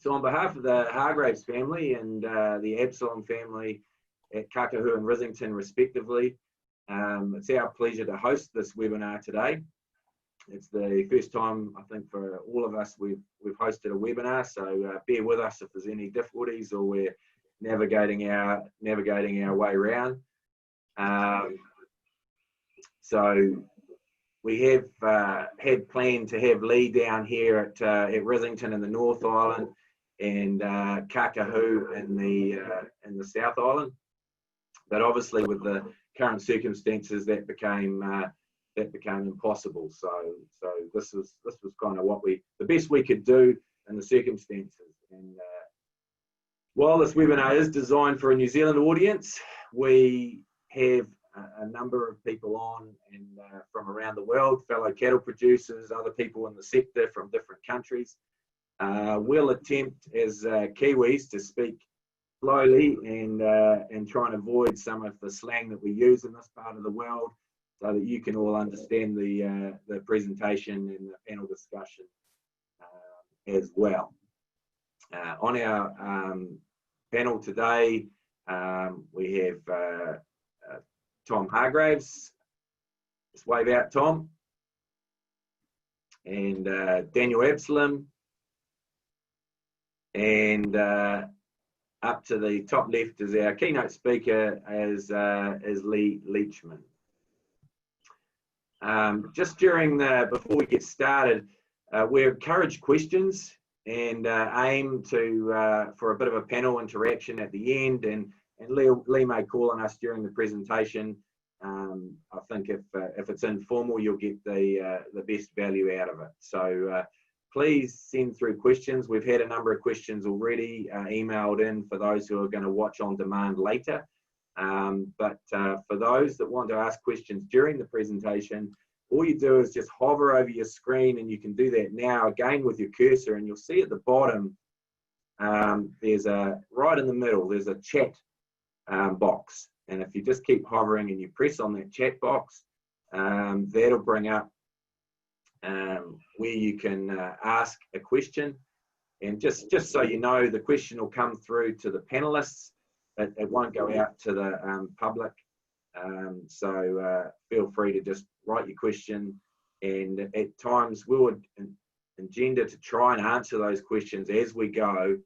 So on behalf of the Hargraves family and the Absalom family at Kakahu and Rissington respectively, it's our pleasure to host this webinar today. It's the first time, I think, for all of us we've hosted a webinar, so bear with us if there's any difficulties or we're navigating our way around. So we have had planned to have Lee down here at Rissington in the North Island and Kakahu in the South Island, but obviously with the current circumstances that became impossible. So this was kind of the best we could do in the circumstances. And while this webinar is designed for a New Zealand audience, we have a number of people on and from around the world, fellow cattle producers, other people in the sector from different countries. We'll attempt as Kiwis to speak slowly and try and avoid some of the slang that we use in this part of the world, so that you can all understand the presentation and the panel discussion as well. On our panel today, we have Tom Hargraves. Just wave out, Tom. And Daniel Absalom. And up to the top left is our keynote speaker, is Lee Leachman. Just before we get started, we encourage questions and aim for a bit of a panel interaction at the end, and Lee may call on us during the presentation. I think if it's informal, you'll get the best value out of it. So please send through questions. We've had a number of questions already emailed in for those who are going to watch on demand later. But for those that want to ask questions during the presentation, all you do is just hover over your screen, and you can do that now again with your cursor, and you'll see at the bottom right in the middle there's a chat box, and if you just keep hovering and you press on that chat box, that'll bring up where you can ask a question. And just so you know, the question will come through to the panelists. It won't go out to the public. So feel free to just write your question, and at times we would agenda to try and answer those questions as we go,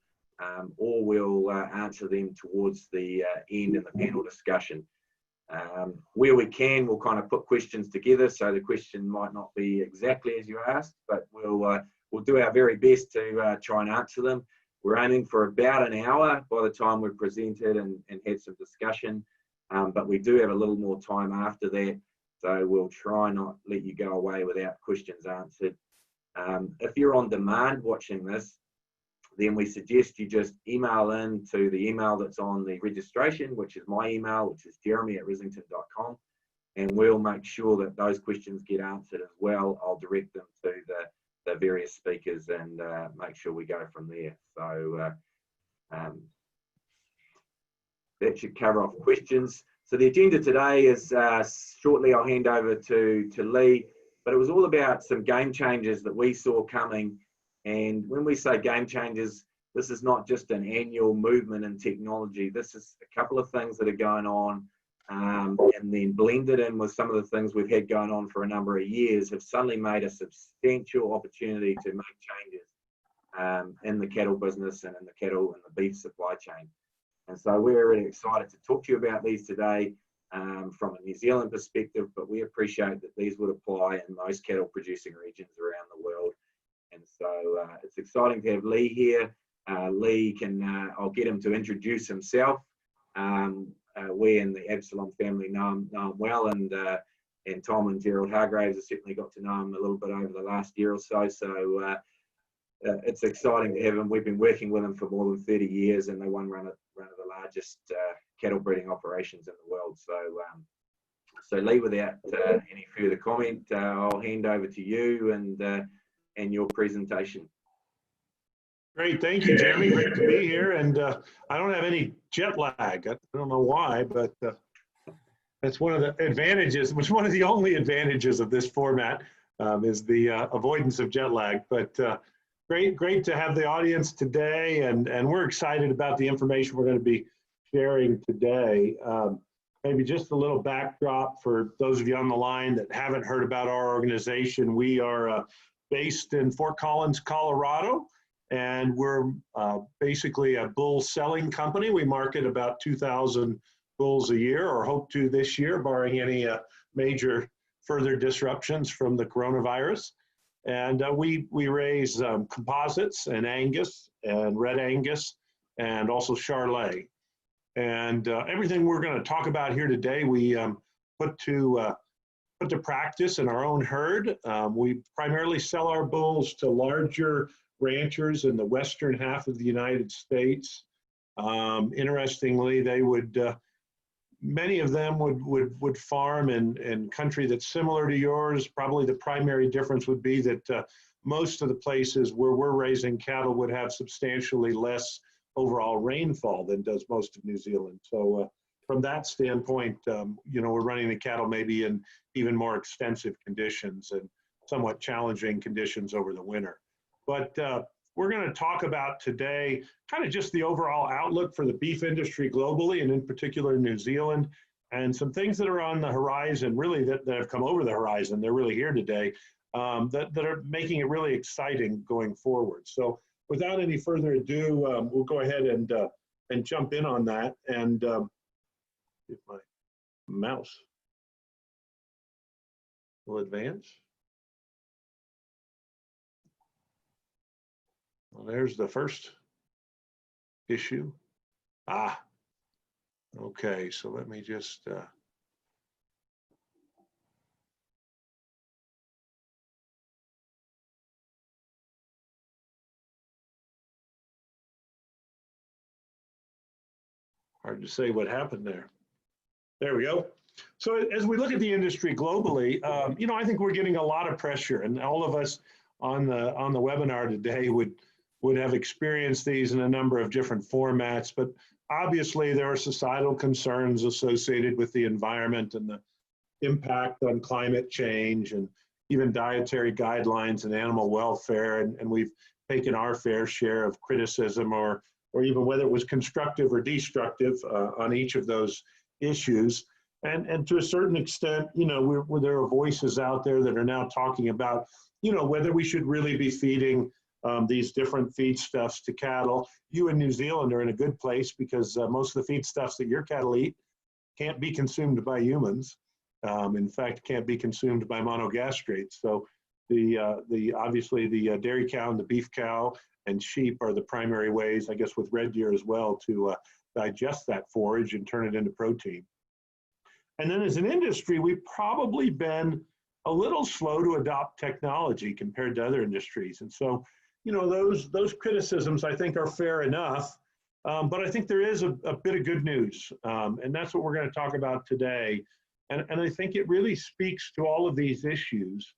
or we'll answer them towards the end in the panel discussion. Where we can, we'll kind of put questions together, so the question might not be exactly as you asked, but we'll do our very best to try and answer them. We're aiming for about an hour by the time we've presented and had some discussion, but we do have a little more time after that, so we'll try not let you go away without questions answered. If you're on demand watching this, then we suggest you just email in to the email that's on the registration, which is my email, which is jeremy@rissington.com, and we'll make sure that those questions get answered as well. I'll direct them to the various speakers and make sure we go from there. So that should cover off questions. So the agenda today is, shortly I'll hand over to Lee, but it was all about some game changes that we saw coming. And when we say game changes, this is not just an annual movement in technology. This is a couple of things that are going on, and then blended in with some of the things we've had going on for a number of years have suddenly made a substantial opportunity to make changes in the cattle business and in the cattle and the beef supply chain. And so we're really excited to talk to you about these today from a New Zealand perspective, but we appreciate that these would apply in most cattle producing regions around the world. And so it's exciting to have Lee here. Lee I'll get him to introduce himself. We in the Absalom family know him well, and Tom and Gerald Hargraves have certainly got to know him a little bit over the last year or so. So it's exciting to have him. We've been working with him for more than 30 years, and they one of the largest cattle breeding operations in the world. So Lee, without any further comment, I'll hand over to you and your presentation. Great, thank you, Jeremy. Great to be here, and I don't have any jet lag. I don't know why, but that's one of the advantages, which one of the only advantages of this format is the avoidance of jet lag. But Great to have the audience today, and we're excited about the information we're going to be sharing today. Maybe just a little backdrop for those of you on the line that haven't heard about our organization. We are based in Fort Collins, Colorado, and we're basically a bull selling company. We market about 2,000 bulls a year, or hope to this year, barring any major further disruptions from the coronavirus. And we raise composites and Angus and red Angus and also Charolais. And everything we're going to talk about here today, we put to practice in our own herd. We primarily sell our bulls to larger ranchers in the western half of the United States. Interestingly, they would many of them would farm in country that's similar to yours. Probably the primary difference would be that most of the places where we're raising cattle would have substantially less overall rainfall than does most of New Zealand. So from that standpoint, you know, we're running the cattle maybe in even more extensive conditions and somewhat challenging conditions over the winter. But we're going to talk about today kind of just the overall outlook for the beef industry globally, and in particular in New Zealand, and some things that are on the horizon, really that have come over the horizon. They're really here today, that are making it really exciting going forward. So without any further ado, we'll go ahead and jump in on that. And if my mouse will advance. Well, there's the first issue. Okay, so let me just hard to say what happened there. There we go. So as we look at the industry globally, you know, I think we're getting a lot of pressure, and all of us on the webinar today would have experienced these in a number of different formats, but obviously there are societal concerns associated with the environment and the impact on climate change and even dietary guidelines and animal welfare, and we've taken our fair share of criticism or even whether it was constructive or destructive on each of those issues. And to a certain extent, you know, there are voices out there that are now talking about, you know, whether we should really be feeding these different feedstuffs to cattle. You in New Zealand are in a good place because most of the feedstuffs that your cattle eat can't be consumed by humans. In fact, can't be consumed by monogastrics. So obviously the dairy cow and the beef cow and sheep are the primary ways, I guess with red deer as well, to digest that forage and turn it into protein. And then as an industry, we've probably been a little slow to adopt technology compared to other industries. And so, you know, those criticisms I think are fair enough, but I think there is a bit of good news, and that's what we're going to talk about today. And I think it really speaks to all of these issues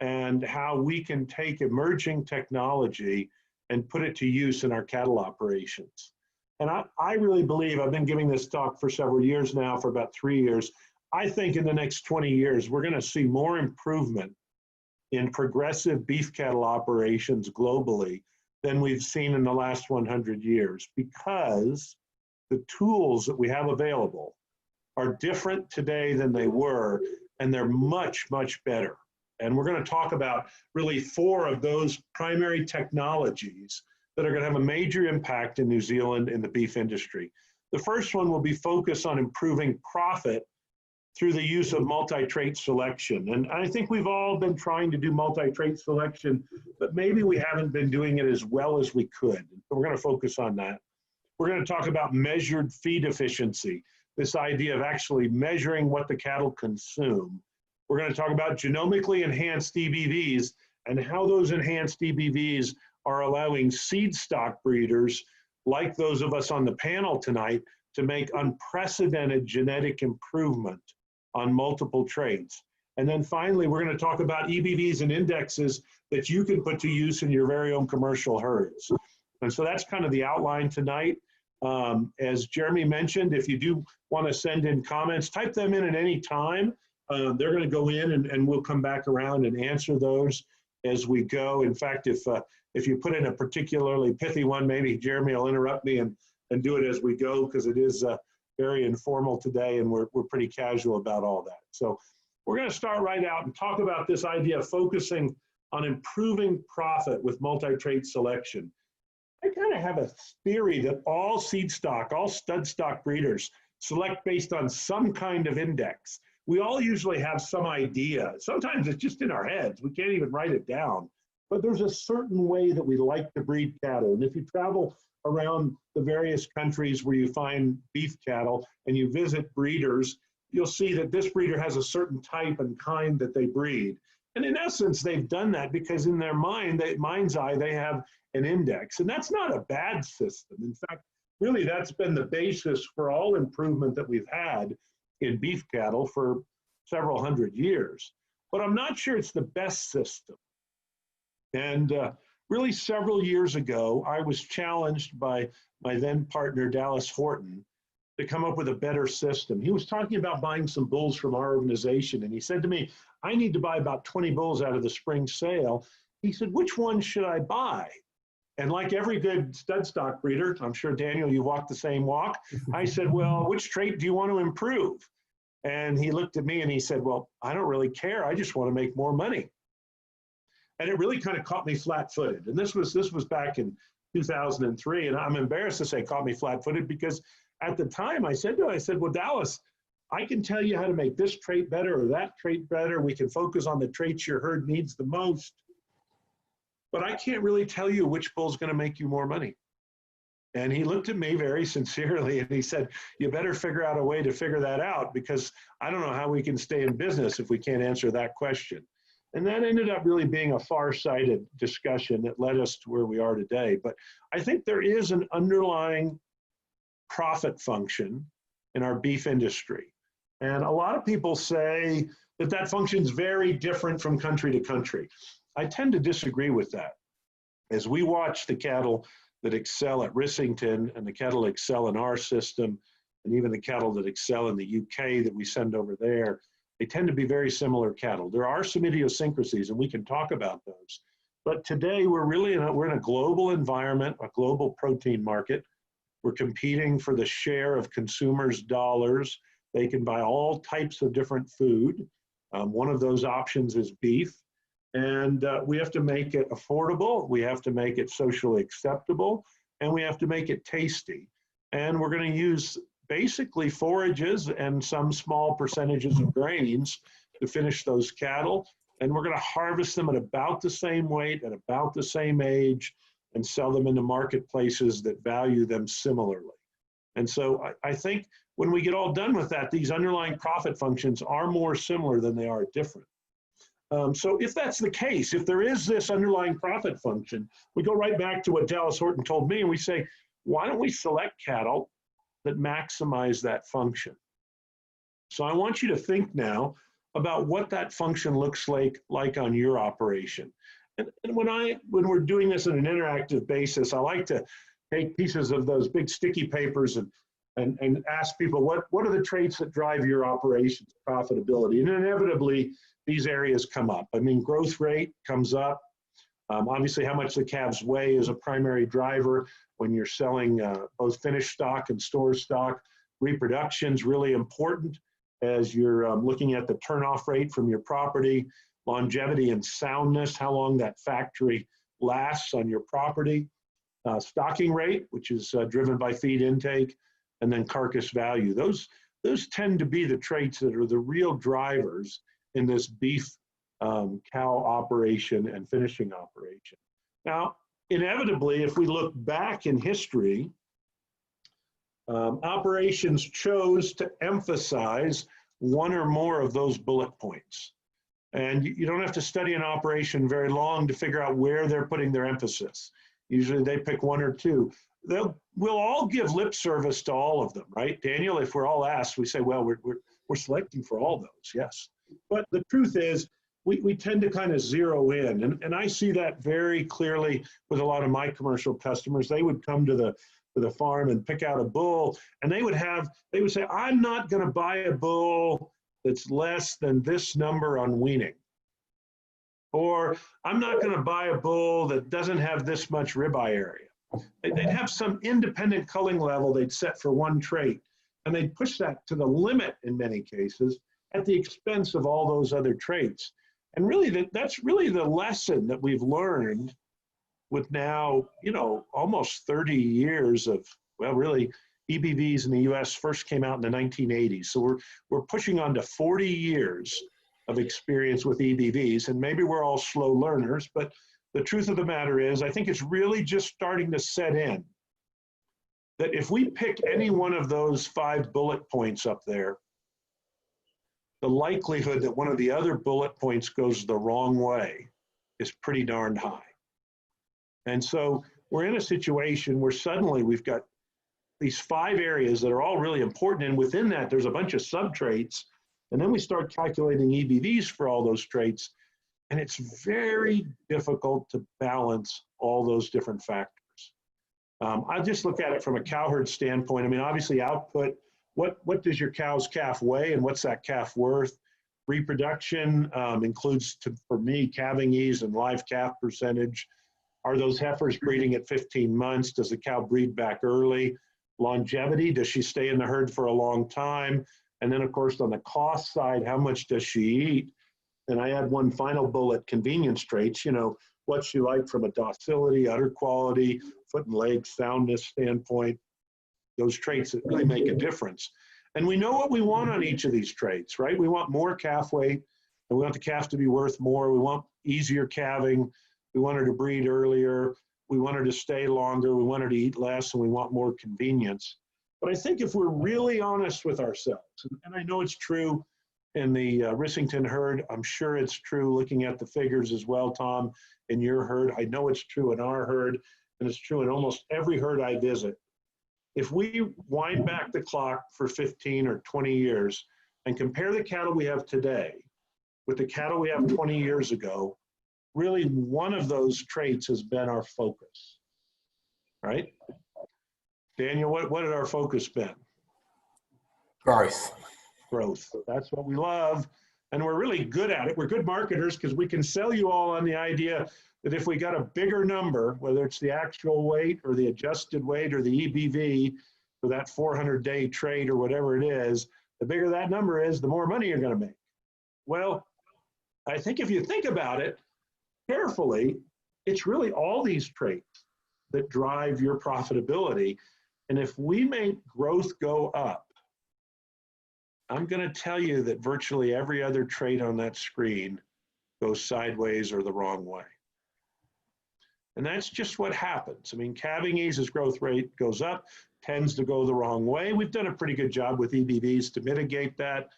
and how we can take emerging technology and put it to use in our cattle operations. And I really believe, I've been giving this talk for several years now, for about 3 years, I think in the next 20 years, we're going to see more improvement in progressive beef cattle operations globally than we've seen in the last 100 years, because the tools that we have available are different today than they were, and they're much, much better. And we're going to talk about really 4 of those primary technologies that are going to have a major impact in New Zealand in the beef industry. The first one will be focused on improving profit through the use of multi-trait selection. And I think we've all been trying to do multi-trait selection, but maybe we haven't been doing it as well as we could. We're going to focus on that. We're going to talk about measured feed efficiency, this idea of actually measuring what the cattle consume. We're going to talk about genomically enhanced EBVs and how those enhanced EBVs are allowing seed stock breeders, like those of us on the panel tonight, to make unprecedented genetic improvement on multiple traits. And then finally, we're going to talk about EBVs and indexes that you can put to use in your very own commercial herds. And so that's kind of the outline tonight. As Jeremy mentioned, if you do want to send in comments, type them in at any time. They're going to go in and we'll come back around and answer those as we go. In fact, if if you put in a particularly pithy one, maybe Jeremy will interrupt me and do it as we go, because it is very informal today and we're pretty casual about all that. So we're going to start right out and talk about this idea of focusing on improving profit with multi-trait selection. I kind of have a theory that all seed stock, all stud stock breeders select based on some kind of index. We all usually have some idea. Sometimes it's just in our heads. We can't even write it down. But there's a certain way that we like to breed cattle. And if you travel around the various countries where you find beef cattle and you visit breeders, you'll see that this breeder has a certain type and kind that they breed. And in essence, they've done that because in their mind's eye, they have an index. And that's not a bad system. In fact, really, that's been the basis for all improvement that we've had in beef cattle for several hundred years. But I'm not sure it's the best system. And really several years ago, I was challenged by my then partner, Dallas Horton, to come up with a better system. He was talking about buying some bulls from our organization. And he said to me, I need to buy about 20 bulls out of the spring sale. He said, which one should I buy? And like every good stud stock breeder, I'm sure, Daniel, you walk the same walk. I said, well, which trait do you want to improve? And he looked at me and he said, well, I don't really care. I just want to make more money. And it really kind of caught me flat-footed. And this was back in 2003. And I'm embarrassed to say caught me flat-footed because at the time I said to him, well, Dallas, I can tell you how to make this trait better or that trait better. We can focus on the traits your herd needs the most. But I can't really tell you which bull's going to make you more money. And he looked at me very sincerely and he said, you better figure out a way to figure that out because I don't know how we can stay in business if we can't answer that question. And that ended up really being a far-sighted discussion that led us to where we are today. But I think there is an underlying profit function in our beef industry. And a lot of people say that that function is very different from country to country. I tend to disagree with that. As we watch the cattle that excel at Rissington and the cattle that excel in our system, and even the cattle that excel in the UK that we send over there, they tend to be very similar cattle. There are some idiosyncrasies, and we can talk about those. But today, we're in a global environment, a global protein market. We're competing for the share of consumers' dollars. They can buy all types of different food. One of those options is beef. And we have to make it affordable, we have to make it socially acceptable, and we have to make it tasty. And we're going to use basically forages and some small percentages of grains to finish those cattle. And we're going to harvest them at about the same weight, at about the same age, and sell them into marketplaces that value them similarly. And so I think when we get all done with that, these underlying profit functions are more similar than they are different. So if that's the case, if there is this underlying profit function, we go right back to what Dallas Horton told me and we say, why don't we select cattle that maximize that function? So I want you to think now about what that function looks like on your operation. And when we're doing this on an interactive basis, I like to take pieces of those big sticky papers and ask people, what are the traits that drive your operation's profitability? And inevitably, these areas come up. I mean, growth rate comes up. Obviously, how much the calves weigh is a primary driver when you're selling both finished stock and store stock. Reproduction is really important as you're looking at the turnoff rate from your property, longevity and soundness, how long that factory lasts on your property, stocking rate, which is driven by feed intake, and then carcass value. Those tend to be the traits that are the real drivers in this beef cow operation and finishing operation. Now, inevitably, if we look back in history, operations chose to emphasize one or more of those bullet points. And you don't have to study an operation very long to figure out where they're putting their emphasis. Usually they pick one or two. We'll all give lip service to all of them, right? Daniel, if we're all asked, we say, well, we're selecting for all those, yes. But the truth is, we tend to kind of zero in. And I see that very clearly with a lot of my commercial customers. They would come to the farm and pick out a bull, and they would say, I'm not going to buy a bull that's less than this number on weaning. Or I'm not going to buy a bull that doesn't have this much ribeye area. They'd have some independent culling level they'd set for one trait, and they'd push that to the limit in many cases at the expense of all those other traits. And really, that's really the lesson that we've learned with now, almost 30 years of, well, really, EBVs in the US first came out in the 1980s. So we're pushing on to 40 years of experience with EBVs, and maybe we're all slow learners, but the truth of the matter is, I think it's really just starting to set in that if we pick any one of those 5 bullet points up there, the likelihood that one of the other bullet points goes the wrong way is pretty darn high. And so we're in a situation where suddenly we've got these 5 areas that are all really important, and within that there's a bunch of sub-traits, and then we start calculating EBVs for all those traits, and it's very difficult to balance all those different factors. I just look at it from a cowherd standpoint. I mean, obviously output, what does your cow's calf weigh and what's that calf worth? Reproduction includes, for me, calving ease and live calf percentage. Are those heifers breeding at 15 months? Does the cow breed back early? Longevity, does she stay in the herd for a long time? And then, of course, on the cost side, how much does she eat? And I add one final bullet, convenience traits, what's she like from a docility, udder quality, foot and leg soundness standpoint, those traits that really make a difference. And we know what we want on each of these traits, right? We want more calf weight, and we want the calf to be worth more. We want easier calving. We want her to breed earlier. We want her to stay longer. We want her to eat less, and we want more convenience. But I think if we're really honest with ourselves, and I know it's true in the Rissington herd, I'm sure it's true looking at the figures as well, Tom, in your herd. I know it's true in our herd, and it's true in almost every herd I visit. If we wind back the clock for 15 or 20 years and compare the cattle we have today with the cattle we have 20 years ago, really one of those traits has been our focus, right? Daniel, what had our focus been? Growth. Growth. That's what we love, and we're really good at it. We're good marketers because we can sell you all on the idea that if we got a bigger number, whether it's the actual weight or the adjusted weight or the EBV for that 400-day trait or whatever it is, the bigger that number is, the more money you're going to make. Well, I think if you think about it carefully, it's really all these traits that drive your profitability. And if we make growth go up, I'm going to tell you that virtually every other trait on that screen goes sideways or the wrong way. And that's just what happens. I mean, calving ease as growth rate goes up, tends to go the wrong way. We've done a pretty good job with EBVs to mitigate that.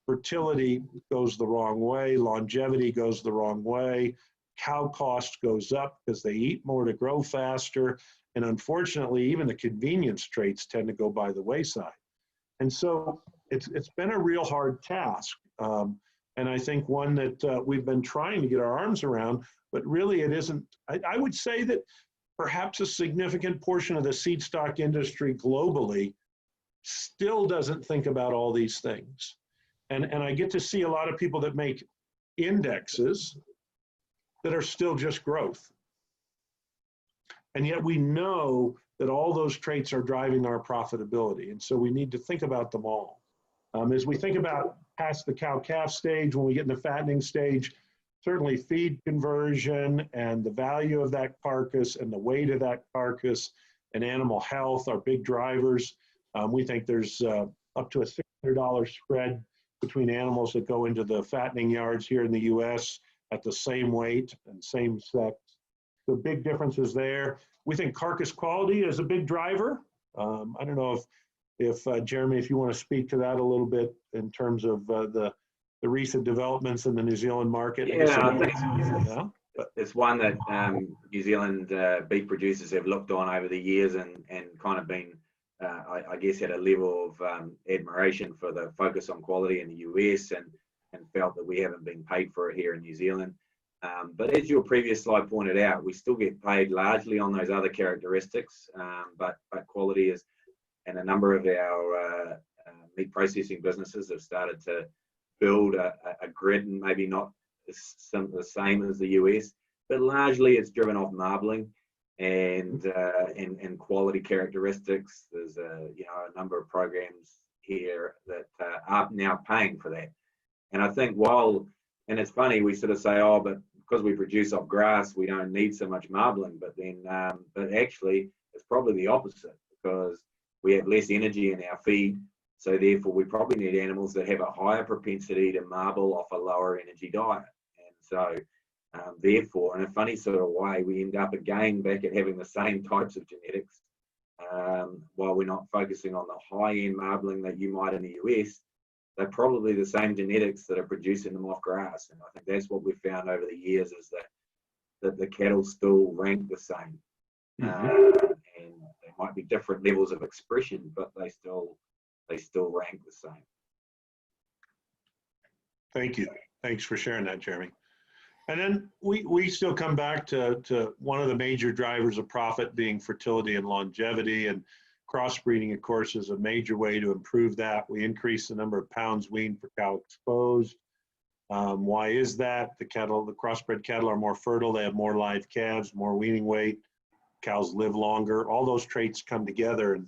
Fertility goes the wrong way. Longevity goes the wrong way. Cow cost goes up because they eat more to grow faster. And unfortunately, even the convenience traits tend to go by the wayside. And so it's been a real hard task. And I think one that we've been trying to get our arms around, but really it isn't. I would say that perhaps a significant portion of the seed stock industry globally still doesn't think about all these things. And I get to see a lot of people that make indexes that are still just growth. And yet we know that all those traits are driving our profitability. And so we need to think about them all. As we think about past the cow-calf stage, when we get in the fattening stage, certainly feed conversion and the value of that carcass and the weight of that carcass and animal health are big drivers. We think there's up to a $600 spread between animals that go into the fattening yards here in the US at the same weight and same sex. The big differences there. We think carcass quality is a big driver. I don't know if Jeremy, if you want to speak to that a little bit in terms of the recent developments in the New Zealand market. Yeah, I think it's one that New Zealand beef producers have looked on over the years and kind of been, I guess, at a level of admiration for the focus on quality in the US and felt that we haven't been paid for it here in New Zealand. But as your previous slide pointed out, we still get paid largely on those other characteristics, but quality is, and a number of our meat processing businesses have started to build a grid, and maybe not the same as the US, but largely it's driven off marbling and quality characteristics. There's a number of programs here that are now paying for that. And I think and it's funny, we sort of say, oh, but because we produce off grass, we don't need so much marbling. But then, but actually, it's probably the opposite, because we have less energy in our feed. So therefore, we probably need animals that have a higher propensity to marble off a lower energy diet. And so therefore, in a funny sort of way, we end up again back at having the same types of genetics. While we're not focusing on the high-end marbling that you might in the US, they're probably the same genetics that are producing them off grass. And I think that's what we've found over the years, is that the cattle still rank the same. And they might be different levels of expression, but they still rank the same. Thank you. Thanks for sharing that, Jeremy. And then we still come back to one of the major drivers of profit being fertility and longevity, and crossbreeding, of course, is a major way to improve that. We increase the number of pounds weaned per cow exposed. Why is that? The crossbred cattle are more fertile. They have more live calves, more weaning weight. Cows live longer. All those traits come together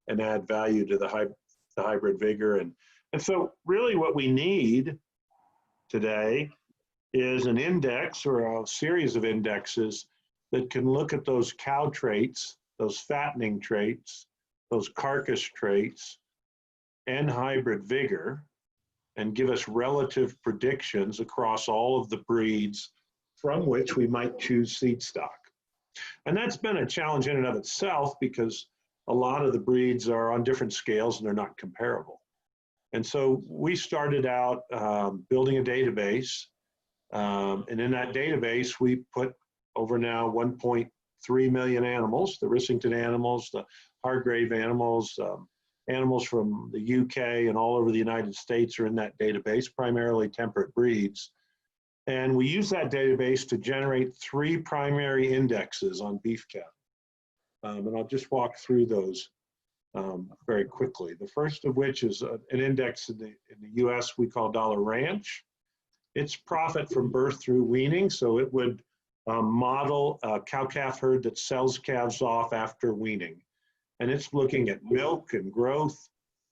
and add value to the hybrid vigor. And so really what we need today is an index or a series of indexes that can look at those cow traits, those fattening traits, those carcass traits, and hybrid vigor, and give us relative predictions across all of the breeds from which we might choose seed stock. And that's been a challenge in and of itself, because a lot of the breeds are on different scales and they're not comparable. And so we started out building a database, and in that database we put over now 1.3 million animals, the Rissington animals, the Hargrave animals, animals from the UK and all over the United States are in that database, primarily temperate breeds. And we use that database to generate 3 primary indexes on beef cattle. And I'll just walk through those very quickly. The first of which is an index in the US we call $Ranch. It's profit from birth through weaning, so it would model a cow-calf herd that sells calves off after weaning. And it's looking at milk and growth,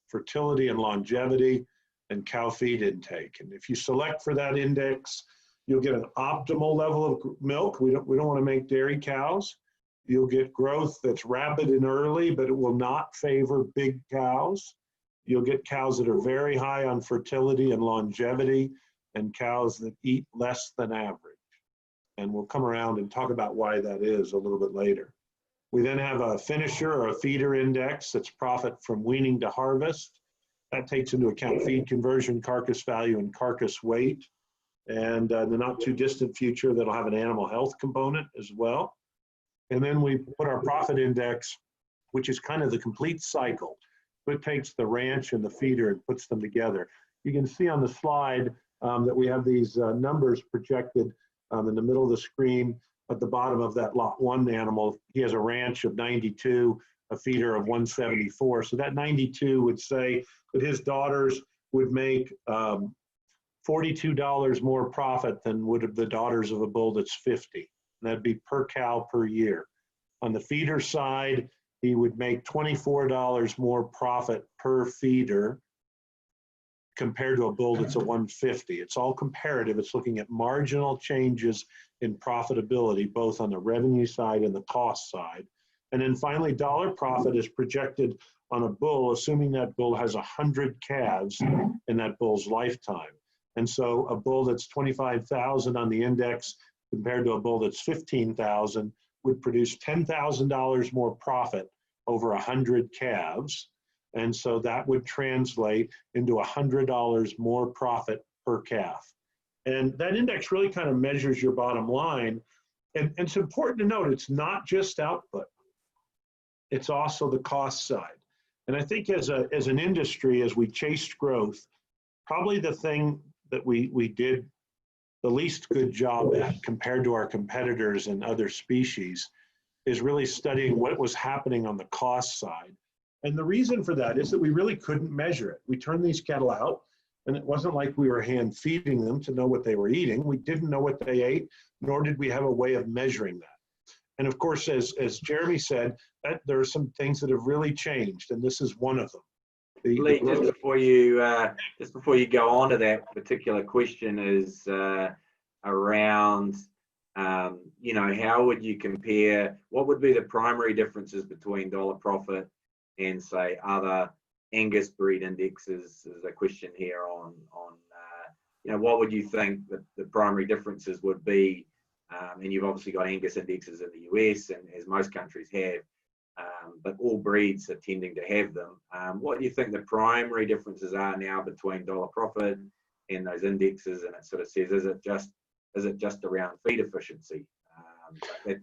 fertility and longevity, and cow feed intake. And if you select for that index, you'll get an optimal level of milk. We don't want to make dairy cows. You'll get growth that's rapid and early, but it will not favor big cows. You'll get cows that are very high on fertility and longevity, and cows that eat less than average. And we'll come around and talk about why that is a little bit later. We then have a finisher or a feeder index that's profit from weaning to harvest. That takes into account feed conversion, carcass value, and carcass weight. And in the not too distant future, that'll have an animal health component as well. And then we put our profit index, which is kind of the complete cycle. It takes the ranch and the feeder and puts them together. You can see on the slide that we have these numbers projected in the middle of the screen. At the bottom of that lot 1 animal, he has a ranch of 92, a feeder of 174. So that 92 would say that his daughters would make $42 more profit than would have the daughters of a bull that's 50. And that'd be per cow per year. On the feeder side, he would make $24 more profit per feeder compared to a bull that's a 150. It's all comparative. It's looking at marginal changes in profitability, both on the revenue side and the cost side. And then finally, dollar profit is projected on a bull, assuming that bull has 100 calves in that bull's lifetime. And so a bull that's 25,000 on the index compared to a bull that's 15,000 would produce $10,000 more profit over 100 calves. And so that would translate into $100 more profit per calf. And that index really kind of measures your bottom line. And it's important to note, it's not just output. It's also the cost side. And I think as an industry, as we chased growth, probably the thing that we did the least good job at compared to our competitors and other species is really studying what was happening on the cost side. And the reason for that is that we really couldn't measure it. We turned these cattle out And it wasn't like we were hand feeding them to know what they were eating. We didn't know what they ate, nor did we have a way of measuring that. And of course, as Jeremy said, that there are some things that have really changed, and this is one of them. Lee, just before you go on to that particular question is around, how would you compare, what would be the primary differences between dollar profit and say other Angus breed indexes? Is a question here on what would you think that the primary differences would be? And you've obviously got Angus indexes in the US, and as most countries have, but all breeds are tending to have them. What do you think the primary differences are now between dollar profit and those indexes? And it sort of says, is it just around feed efficiency? I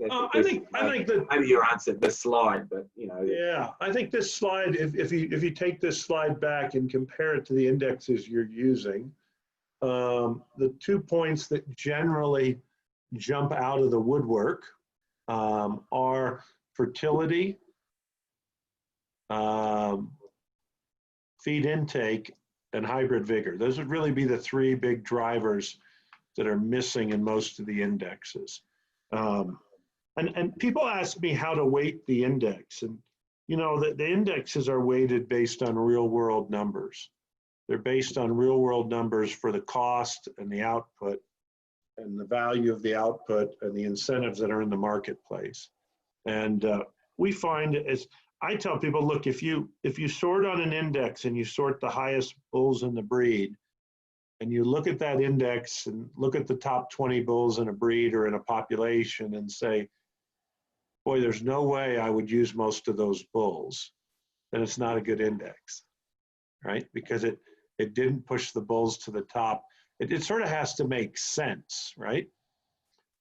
think that maybe you answered this slide, but Yeah, I think this slide, if you take this slide back and compare it to the indexes you're using, the 2 points that generally jump out of the woodwork are fertility, feed intake, and hybrid vigor. Those would really be the 3 big drivers that are missing in most of the indexes. And people ask me how to weight the index, and the indexes are weighted based on real world numbers. They're based on real world numbers for the cost and the output and the value of the output and the incentives that are in the marketplace. And we find, as I tell people, look, if you sort on an index and you sort the highest bulls in the breed, and you look at that index and look at the top 20 bulls in a breed or in a population and say, boy, there's no way I would use most of those bulls, then it's not a good index, right? Because it didn't push the bulls to the top. It sort of has to make sense, right?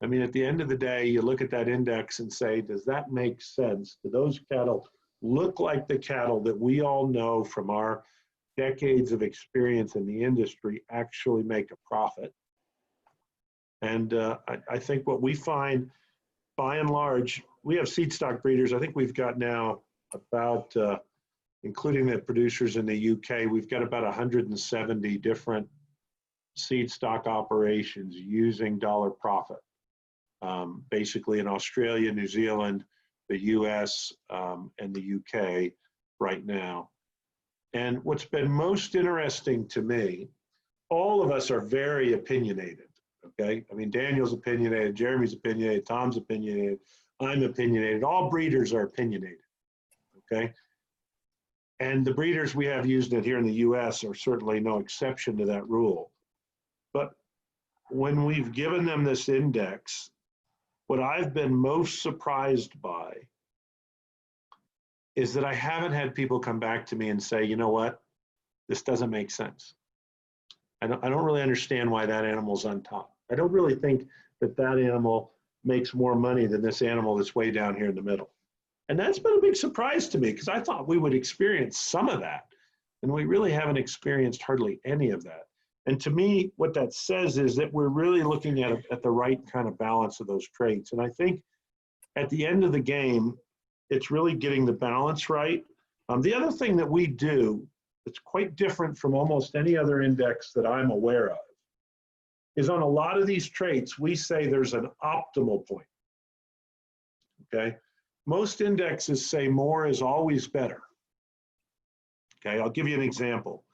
I mean, at the end of the day, you look at that index and say, does that make sense? Do those cattle look like the cattle that we all know from our decades of experience in the industry actually make a profit? And I think what we find, by and large, we have seed stock breeders. I think we've got now about, including the producers in the UK, we've got about 170 different seed stock operations using dollar profit, basically in Australia, New Zealand, the US, and the UK right now. And what's been most interesting to me, all of us are very opinionated, okay? I mean, Daniel's opinionated, Jeremy's opinionated, Tom's opinionated, I'm opinionated. All breeders are opinionated, okay? And the breeders we have using it here in the US are certainly no exception to that rule. But when we've given them this index, what I've been most surprised by is that I haven't had people come back to me and say, you know what, this doesn't make sense. I don't really understand why that animal's on top. I don't really think that animal makes more money than this animal that's way down here in the middle. And that's been a big surprise to me, because I thought we would experience some of that, and we really haven't experienced hardly any of that. And to me, what that says is that we're really looking at the right kind of balance of those traits. And I think at the end of the game, it's really getting the balance right. The other thing that we do that's quite different from almost any other index that I'm aware of is on a lot of these traits, we say there's an optimal point, okay? Most indexes say more is always better, okay? I'll give you an example.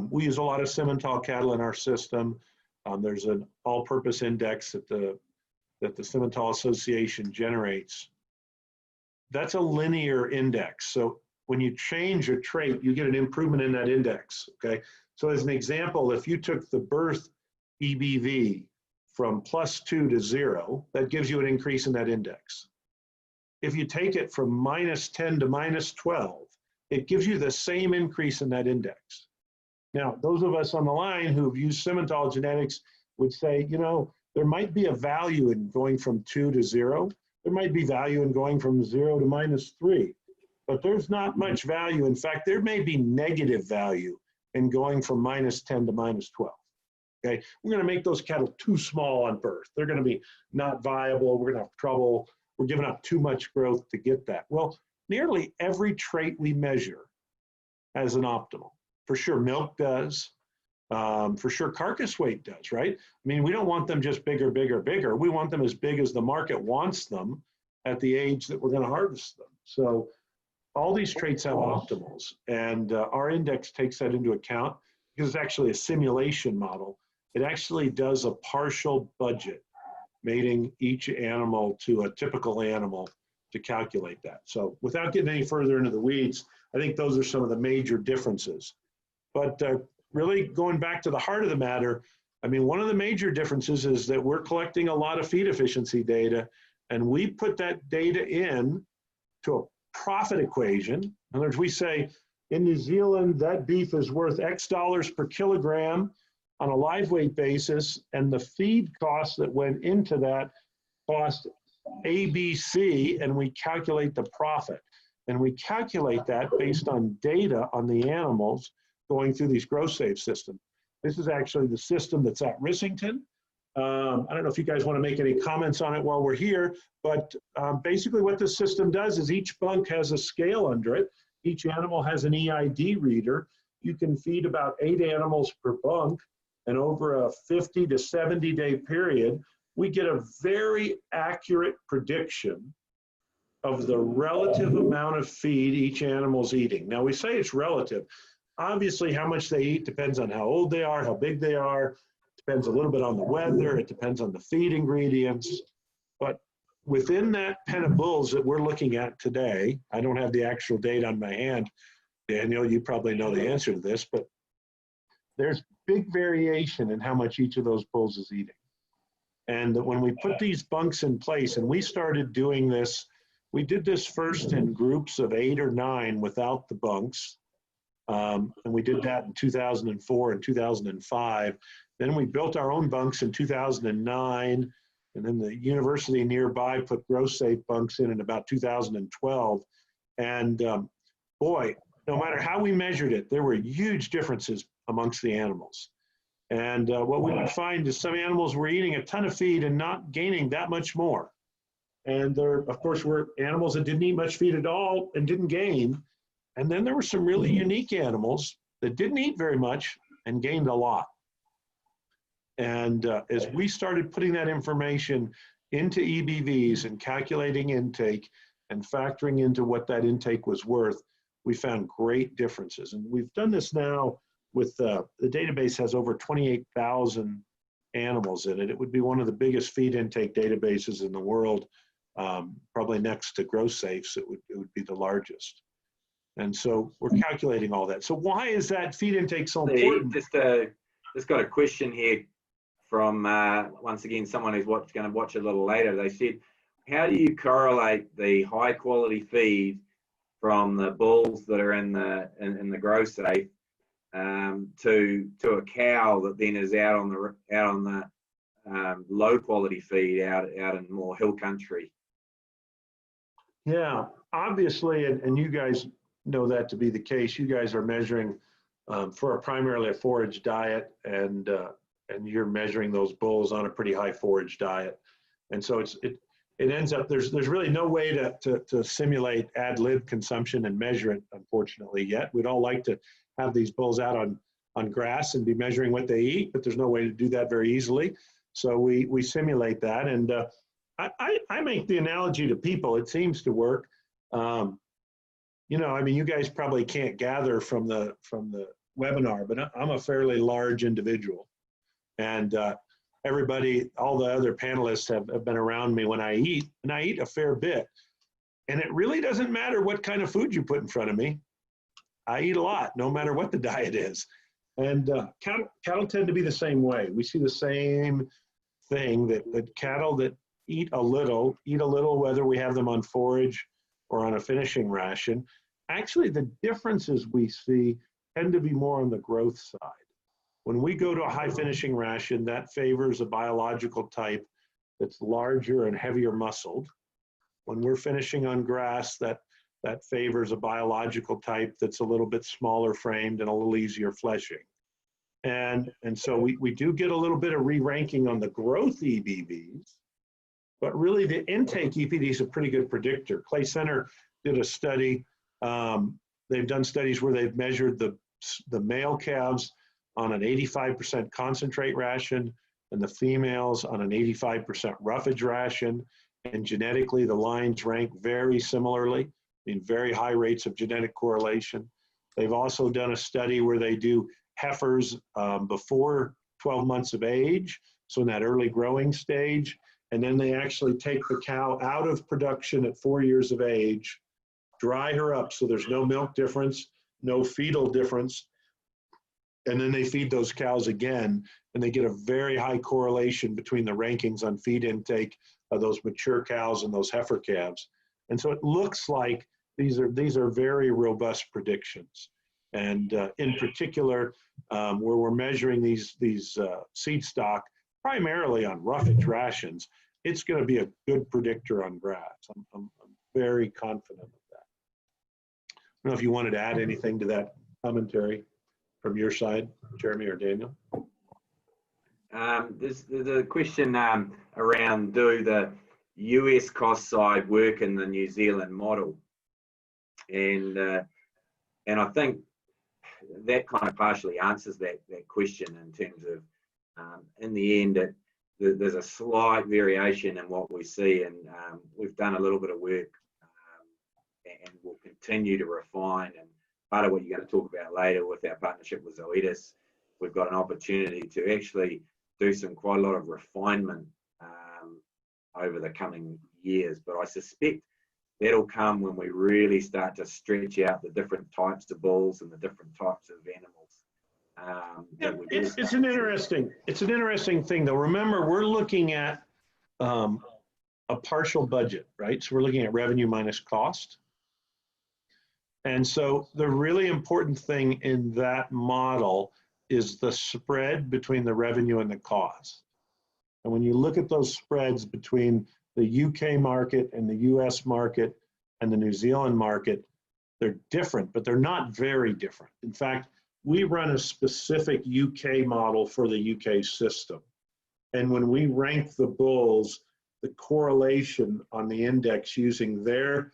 We use a lot of Simmental cattle in our system. There's an all-purpose index that the Simmental Association generates. That's a linear index. So when you change a trait, you get an improvement in that index, okay? So as an example, if you took the birth EBV from +2 to 0, that gives you an increase in that index. If you take it from -10 to -12, it gives you the same increase in that index. Now, those of us on the line who've used Simmental genetics would say, there might be a value in going from 2 to 0. There might be value in going from 0 to -3, but there's not much value. In fact, there may be negative value in going from -10 to -12. Okay, we're going to make those cattle too small on birth. They're going to be not viable. We're going to have trouble. We're giving up too much growth to get that. Well, nearly every trait we measure has an optimal. For sure, milk does. For sure, carcass weight does, right? I mean, we don't want them just bigger, bigger, bigger. We want them as big as the market wants them at the age that we're going to harvest them. So all these traits have optimals, and our index takes that into account because it's actually a simulation model. It actually does a partial budget, mating each animal to a typical animal to calculate that. So without getting any further into the weeds, I think those are some of the major differences. But really going back to the heart of the matter, I mean, one of the major differences is that we're collecting a lot of feed efficiency data, and we put that data in to a profit equation. In other words, we say, in New Zealand, that beef is worth X dollars per kilogram on a live weight basis, and the feed costs that went into that cost ABC, and we calculate the profit. And we calculate that based on data on the animals going through these growth safe systems. This is actually the system that's at Rissington. I don't know if you guys want to make any comments on it while we're here, but basically what this system does is each bunk has a scale under it. Each animal has an EID reader. You can feed about 8 animals per bunk, and over a 50 to 70 day period, we get a very accurate prediction of the relative amount of feed each animal's eating. Now we say it's relative. Obviously, how much they eat depends on how old they are, how big they are, depends a little bit on the weather, it depends on the feed ingredients. But within that pen of bulls that we're looking at today, I don't have the actual date on my hand. Daniel, you probably know the answer to this, but there's big variation in how much each of those bulls is eating. And when we put these bunks in place, and we started doing this, we did this first in groups of 8 or 9 without the bunks. And we did that in 2004 and 2005. Then we built our own bunks in 2009. And then the university nearby put growth safe bunks in about 2012. And boy, no matter how we measured it, there were huge differences amongst the animals. And what we would find is some animals were eating a ton of feed and not gaining that much more. And there, of course, were animals that didn't eat much feed at all and didn't gain. And then there were some really unique animals that didn't eat very much and gained a lot. And as we started putting that information into EBVs and calculating intake and factoring into what that intake was worth, we found great differences. And we've done this now with the database has over 28,000 animals in it. It would be one of the biggest feed intake databases in the world, probably next to growth safes. It would be the largest. And so we're calculating all that. So why is that feed intake so important? Just got a question here from, once again, someone who's going to watch a little later. They said, how do you correlate the high quality feed from the bulls that are in the growth safe to a cow that then is out on the low quality feed out in more hill country? Yeah, obviously, and you guys know that to be the case. You guys are measuring for primarily a forage diet, and you're measuring those bulls on a pretty high forage diet, and so it ends up there's really no way to simulate ad lib consumption and measure it, unfortunately, yet. We'd all like to have these bulls out on grass and be measuring what they eat, but there's no way to do that very easily. So we simulate that, and I make the analogy to people. It seems to work. You know, I mean, you guys probably can't gather from the webinar, but I'm a fairly large individual, and everybody, all the other panelists have been around me when I eat, and I eat a fair bit. And it really doesn't matter what kind of food you put in front of me. I eat a lot, no matter what the diet is. And cattle tend to be the same way. We see the same thing, that cattle that eat a little, whether we have them on forage or on a finishing ration. Actually, the differences we see tend to be more on the growth side. When we go to a high finishing ration, that favors a biological type that's larger and heavier muscled. When we're finishing on grass, that favors a biological type that's a little bit smaller framed and a little easier fleshing. And so we do get a little bit of re-ranking on the growth EBVs, but really the intake EPD is a pretty good predictor. Clay Center did a study. They've done studies where they've measured the male calves on an 85% concentrate ration and the females on an 85% roughage ration. And genetically, the lines rank very similarly, in very high rates of genetic correlation. They've also done a study where they do heifers before 12 months of age, so in that early growing stage, and then they actually take the cow out of production at 4 years of age, dry her up so there's no milk difference, no fetal difference, and then they feed those cows again, and they get a very high correlation between the rankings on feed intake of those mature cows and those heifer calves. And so it looks like these are very robust predictions. And in particular, where we're measuring these seed stock primarily on roughage rations, it's going to be a good predictor on grass. I'm very confident of that. I don't know if you wanted to add anything to that commentary from your side, Jeremy or Daniel. There's a question around, do the US cost side work in the New Zealand model? And I think that kind of partially answers that question in terms of, in the end, there's a slight variation in what we see, and we've done a little bit of work and we'll continue to refine. And part of what you're going to talk about later with our partnership with Zoetis, we've got an opportunity to actually do quite a lot of refinement over the coming years. But I suspect that'll come when we really start to stretch out the different types of bulls and the different types of animals. It's an interesting thing though. Remember, we're looking at a partial budget, right? So we're looking at revenue minus cost. And so the really important thing in that model is the spread between the revenue and the cost. And when you look at those spreads between the UK market and the US market and the New Zealand market, they're different, but they're not very different. In fact, we run a specific UK model for the UK system. And when we rank the bulls, the correlation on the index using their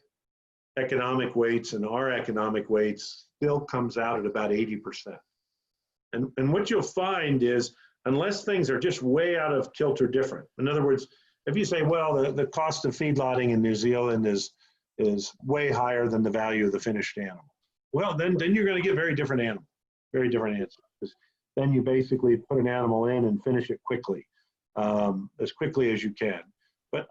economic weights and our economic weights still comes out at about 80%. And what you'll find is, unless things are just way out of kilter different, in other words, if you say, well, the cost of feedlotting in New Zealand is way higher than the value of the finished animal, well, then you're going to get very different animals, very different answers. Because then you basically put an animal in and finish it quickly, as quickly as you can. But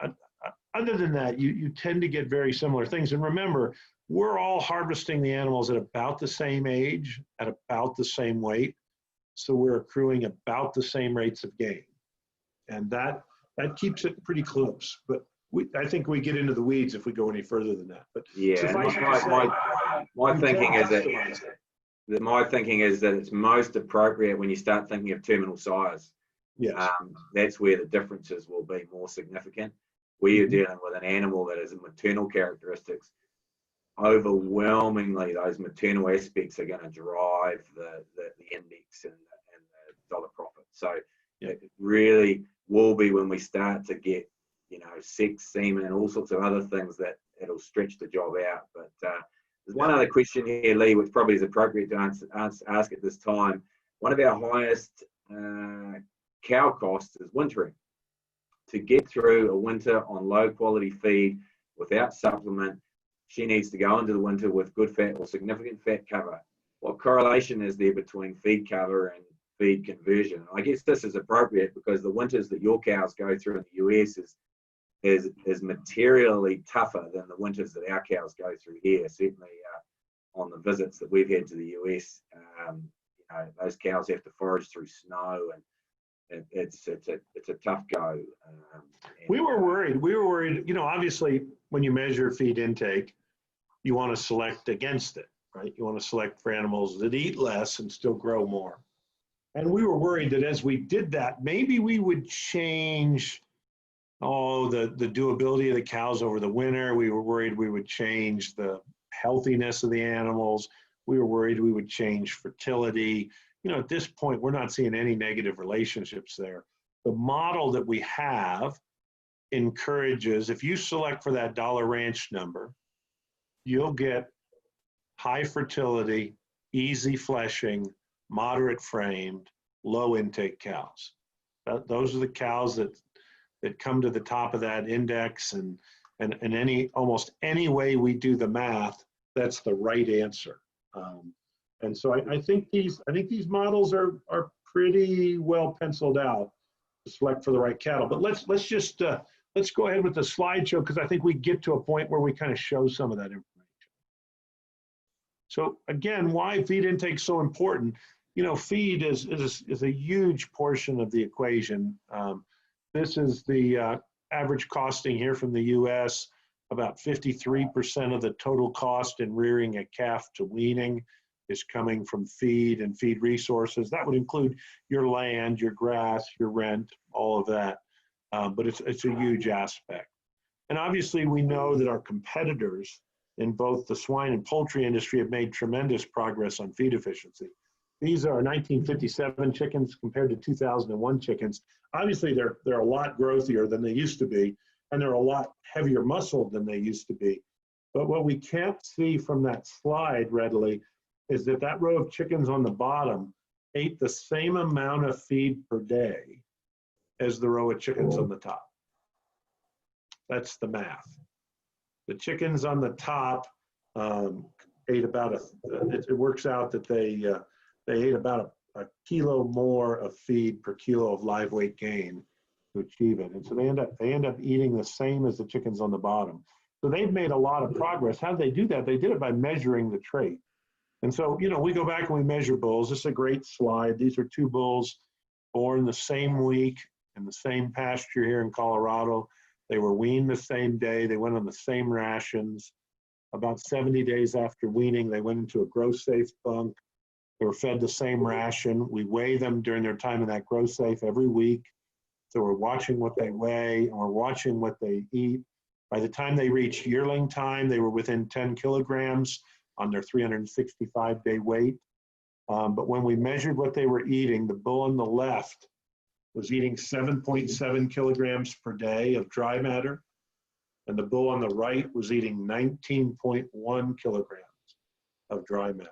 other than that, you tend to get very similar things. And remember, we're all harvesting the animals at about the same age, at about the same weight. So we're accruing about the same rates of gain. And that keeps it pretty close. But I think we get into the weeds if we go any further than that. But yeah, my thinking is that it's most appropriate when you start thinking of terminal size. Yes. That's where the differences will be more significant. Where you're dealing with an animal that has maternal characteristics, overwhelmingly those maternal aspects are going to drive the index and the dollar profit. So it really will be when we start to get, sex, semen, and all sorts of other things that it'll stretch the job out. But there's one other question here, Lee, which probably is appropriate to ask at this time. One of our highest cow costs is wintering. To get through a winter on low quality feed without supplement, she needs to go into the winter with good fat or significant fat cover. What correlation is there between feed cover and feed conversion? I guess this is appropriate because the winters that your cows go through in the US is materially tougher than the winters that our cows go through here. Certainly on the visits that we've had to the US, those cows have to forage through snow, and it's a tough go. We were worried, obviously when you measure feed intake, you want to select against it, right? You want to select for animals that eat less and still grow more. And we were worried that as we did that, maybe we would change the doability of the cows over the winter. We were worried we would change the healthiness of the animals. We were worried we would change fertility. At this point, we're not seeing any negative relationships there. The model that we have encourages, if you select for that dollar ranch number, you'll get high fertility, easy fleshing, moderate framed, low intake cows. Those are the cows that come to the top of that index, and almost any way we do the math, that's the right answer. And so I think these models are pretty well penciled out to select for the right cattle. But let's go ahead with the slideshow, because I think we get to a point where we kind of show some of that information. So again, why feed intake is so important? You know, feed is a huge portion of the equation. This is the average costing here from the U.S. About 53% of the total cost in rearing a calf to weaning is coming from feed and feed resources. That would include your land, your grass, your rent, all of that. But it's a huge aspect. And obviously we know that our competitors in both the swine and poultry industry have made tremendous progress on feed efficiency. These are 1957 chickens compared to 2001 chickens. Obviously they're a lot growthier than they used to be, and they're a lot heavier muscled than they used to be. But what we can't see from that slide readily is that row of chickens on the bottom ate the same amount of feed per day as the row of chickens on the top. That's the math. The chickens on the top ate about it works out that they ate about a kilo more of feed per kilo of live weight gain to achieve it. And so they end up eating the same as the chickens on the bottom. So they've made a lot of progress. How did they do that? They did it by measuring the trait. And so, you know, we go back and we measure bulls. This is a great slide. These are two bulls born the same week in the same pasture here in Colorado. They were weaned the same day. They went on the same rations. About 70 days after weaning, they went into a growth safe bunk. They were fed the same ration. We weigh them during their time in that growth safe every week. So we're watching what they weigh and we're watching what they eat. By the time they reached yearling time, they were within 10 kilograms on their 365-day weight. But when we measured what they were eating, the bull on the left was eating 7.7 kilograms per day of dry matter, and the bull on the right was eating 19.1 kilograms of dry matter.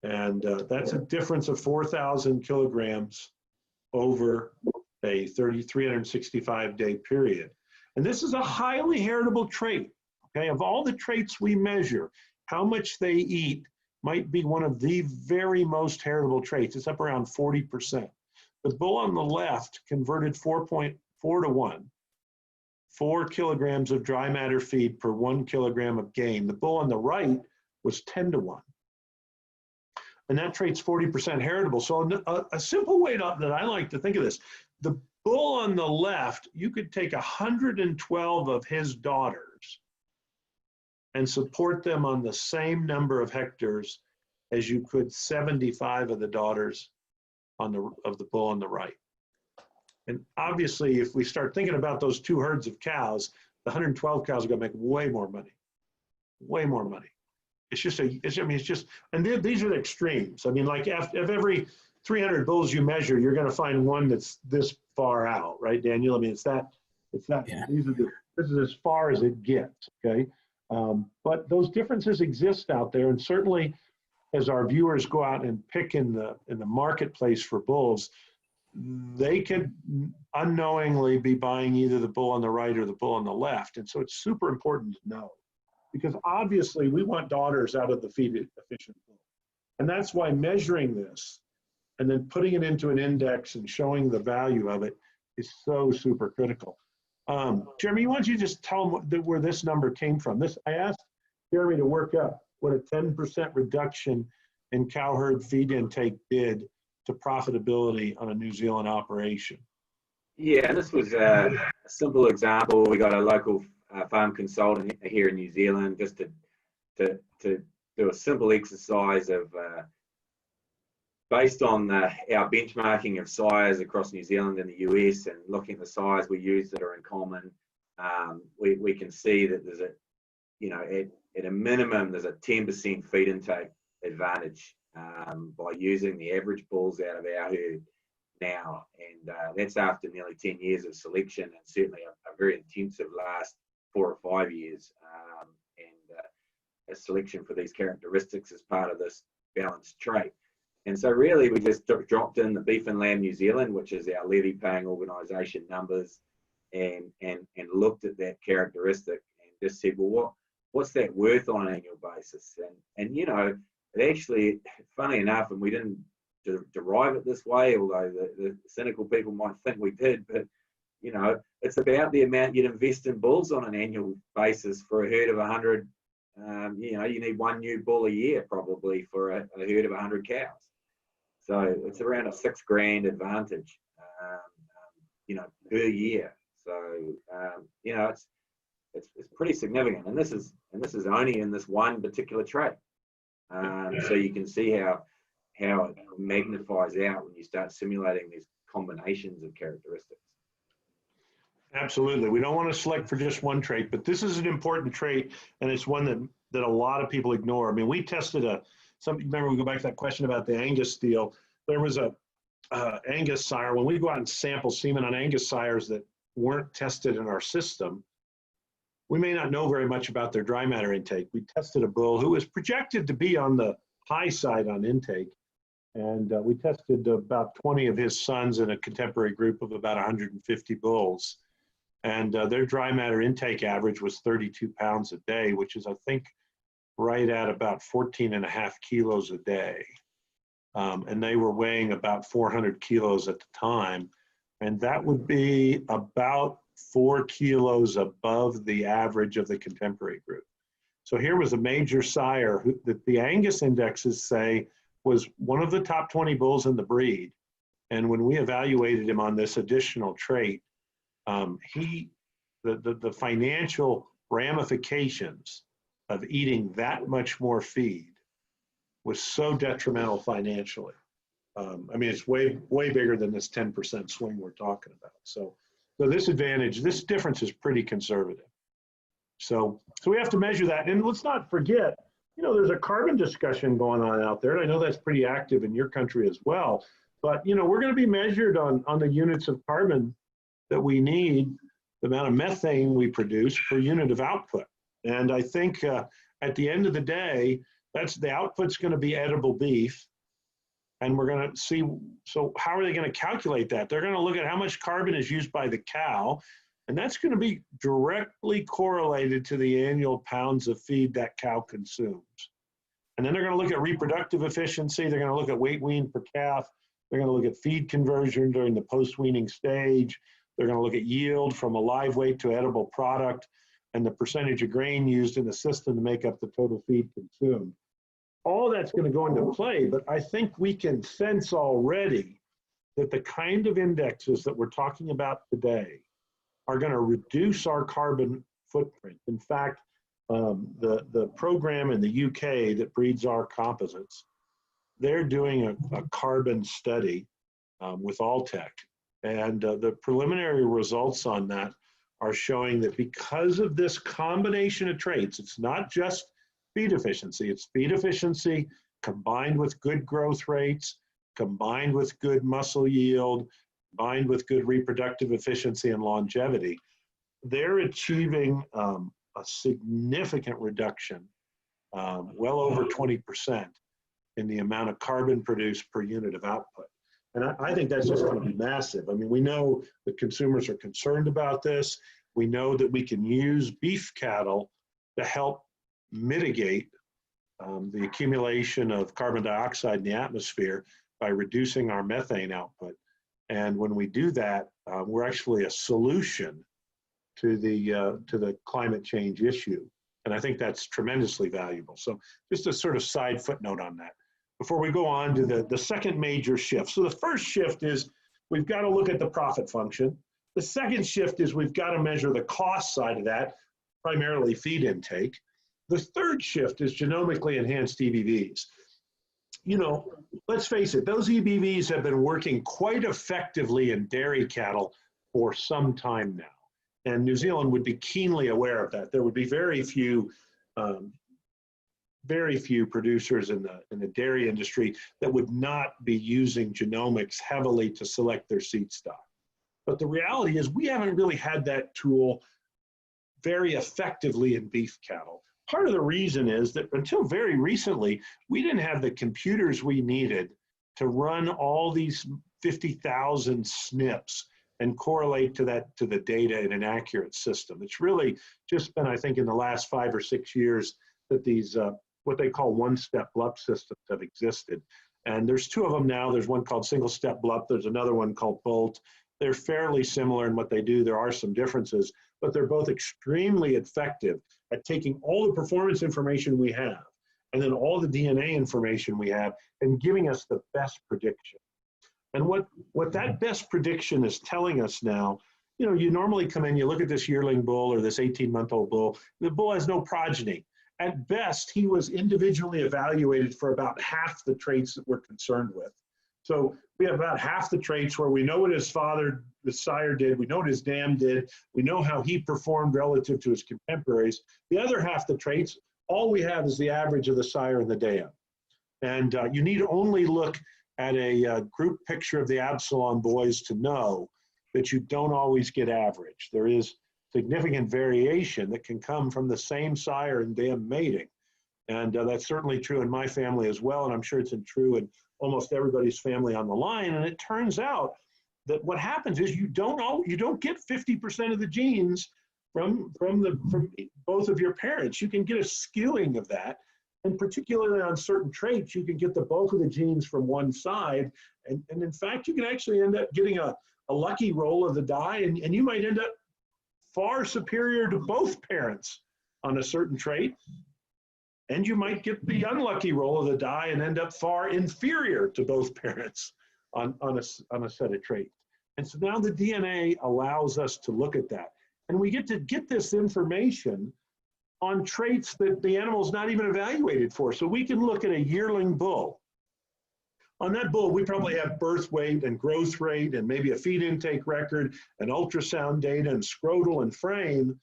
And that's a difference of 4,000 kilograms over a 365-day period. And this is a highly heritable trait, okay? Of all the traits we measure, how much they eat might be one of the very most heritable traits. It's up around 40%. The bull on the left converted 4.4 to 1, 4 kilograms of dry matter feed per 1 kilogram of gain. The bull on the right was 10 to 1. And that trait's 40% heritable. So a simple way that I like to think of this, the bull on the left, you could take 112 of his daughters and support them on the same number of hectares as you could 75 of the daughters of the bull on the right. And obviously, if we start thinking about those two herds of cows, the 112 cows are going to make way more money. Way more money. It's just and these are the extremes. I mean, like if every 300 bulls you measure, you're going to find one that's this far out, right, Daniel? I mean, it's that. Yeah. This is as far as it gets, okay? But those differences exist out there, and certainly as our viewers go out and pick in the marketplace for bulls, they could unknowingly be buying either the bull on the right or the bull on the left. And so it's super important to know, because obviously we want daughters out of the feed efficient bull. And that's why measuring this and then putting it into an index and showing the value of it is so super critical. Jeremy, why don't you just tell them where this number came from? I asked Jeremy to work up what a 10% reduction in cowherd feed intake did to profitability on a New Zealand operation. Yeah, this was a simple example. We got a local farm consultant here in New Zealand just to do a simple exercise of based on our benchmarking of sires across New Zealand and the US, and looking at the sires we use that are in common, we can see that there's at a minimum, there's a 10% feed intake advantage by using the average bulls out of our herd now. And that's after nearly 10 years of selection, and certainly a very intensive last 4 or 5 years. And a selection for these characteristics as part of this balanced trait. And so really we just dropped in the Beef and Lamb New Zealand, which is our levy paying organisation numbers, and looked at that characteristic and just said, well, what's that worth on an annual basis? And you know, it actually, funny enough, and we didn't derive it this way, although the cynical people might think we did, but you know, it's about the amount you'd invest in bulls on an annual basis for a herd of 100. You know, you need one new bull a year probably for a herd of 100 cows. So it's around a $6,000 advantage, you know, per year. So you know, it's pretty significant, and this is only in this one particular trait. So you can see how it magnifies out when you start simulating these combinations of characteristics. Absolutely. We don't want to select for just one trait, but this is an important trait, and it's one that a lot of people ignore. I mean, we tested remember we go back to that question about the Angus deal. There was a Angus sire. When we go out and sample semen on Angus sires that weren't tested in our system, we may not know very much about their dry matter intake. We tested a bull who was projected to be on the high side on intake, and we tested about 20 of his sons in a contemporary group of about 150 bulls. And their dry matter intake average was 32 pounds a day, which is, I think, right at about 14.5 kilos a day. And they were weighing about 400 kilos at the time. And that would be about 4 kilos above the average of the contemporary group. So here was a major sire that the Angus indexes say was one of the top 20 bulls in the breed. And when we evaluated him on this additional trait, the financial ramifications of eating that much more feed was so detrimental financially. I mean, it's way bigger than this 10% swing we're talking about. So this difference is pretty conservative. So we have to measure that. And let's not forget, you know, there's a carbon discussion going on out there, and I know that's pretty active in your country as well. But, you know, we're going to be measured on the units of carbon that we need, the amount of methane we produce per unit of output. And I think at the end of the day, the output's going to be edible beef. And we're going to see, so how are they going to calculate that? They're going to look at how much carbon is used by the cow, and that's going to be directly correlated to the annual pounds of feed that cow consumes. And then they're going to look at reproductive efficiency. They're going to look at weight weaned per calf. They're going to look at feed conversion during the post-weaning stage. They're going to look at yield from a live weight to edible product and the percentage of grain used in the system to make up the total feed consumed. All that's going to go into play, but I think we can sense already that the kind of indexes that we're talking about today are going to reduce our carbon footprint. In fact, the program in the UK that breeds our composites, they're doing a carbon study with Alltech. And the preliminary results on that are showing that because of this combination of traits, it's not just feed efficiency, it's feed efficiency combined with good growth rates, combined with good muscle yield, combined with good reproductive efficiency and longevity. They're achieving a significant reduction, well over 20%, in the amount of carbon produced per unit of output. And I think that's just going to be massive. I mean, we know that consumers are concerned about this. We know that we can use beef cattle to help mitigate the accumulation of carbon dioxide in the atmosphere by reducing our methane output. And when we do that, we're actually a solution to the climate change issue. And I think that's tremendously valuable. So just a sort of side footnote on that before we go on to the second major shift. So the first shift is we've got to look at the profit function. The second shift is we've got to measure the cost side of that, primarily feed intake. The third shift is genomically enhanced EBVs. You know, let's face it, those EBVs have been working quite effectively in dairy cattle for some time now. And New Zealand would be keenly aware of that. There would be very few producers in the dairy industry that would not be using genomics heavily to select their seed stock. But the reality is we haven't really had that tool very effectively in beef cattle. Part of the reason is that until very recently, we didn't have the computers we needed to run all these 50,000 SNPs and correlate to the data in an accurate system. It's really just been, I think, in the last 5 or 6 years that these, what they call one-step BLUP systems have existed. And there's 2 of them now. There's one called single-step BLUP. There's another one called Bolt. They're fairly similar in what they do. There are some differences, but they're both extremely effective at taking all the performance information we have and then all the DNA information we have and giving us the best prediction. And what that best prediction is telling us now, you normally come in, you look at this yearling bull or this 18-month-old bull, the bull has no progeny. At best, he was individually evaluated for about half the traits that we're concerned with. So we have about half the traits where we know what his sire did, we know what his dam did, we know how he performed relative to his contemporaries. The other half the traits, all we have is the average of the sire and the dam. And you need only look at a group picture of the Absalom boys to know that you don't always get average. There is significant variation that can come from the same sire and dam mating. And that's certainly true in my family as well, and I'm sure it's true in almost everybody's family on the line. And it turns out that what happens is you don't get 50% of the genes from both of your parents. You can get a skewing of that. And particularly on certain traits, you can get the bulk of the genes from one side. And in fact, you can actually end up getting a lucky roll of the die, and you might end up far superior to both parents on a certain trait. And you might get the unlucky roll of the die and end up far inferior to both parents on a set of traits. And so now the DNA allows us to look at that. And we get to get this information on traits that the animal's not even evaluated for. So we can look at a yearling bull. On that bull, we probably have birth weight and growth rate and maybe a feed intake record and ultrasound data and scrotal and frame,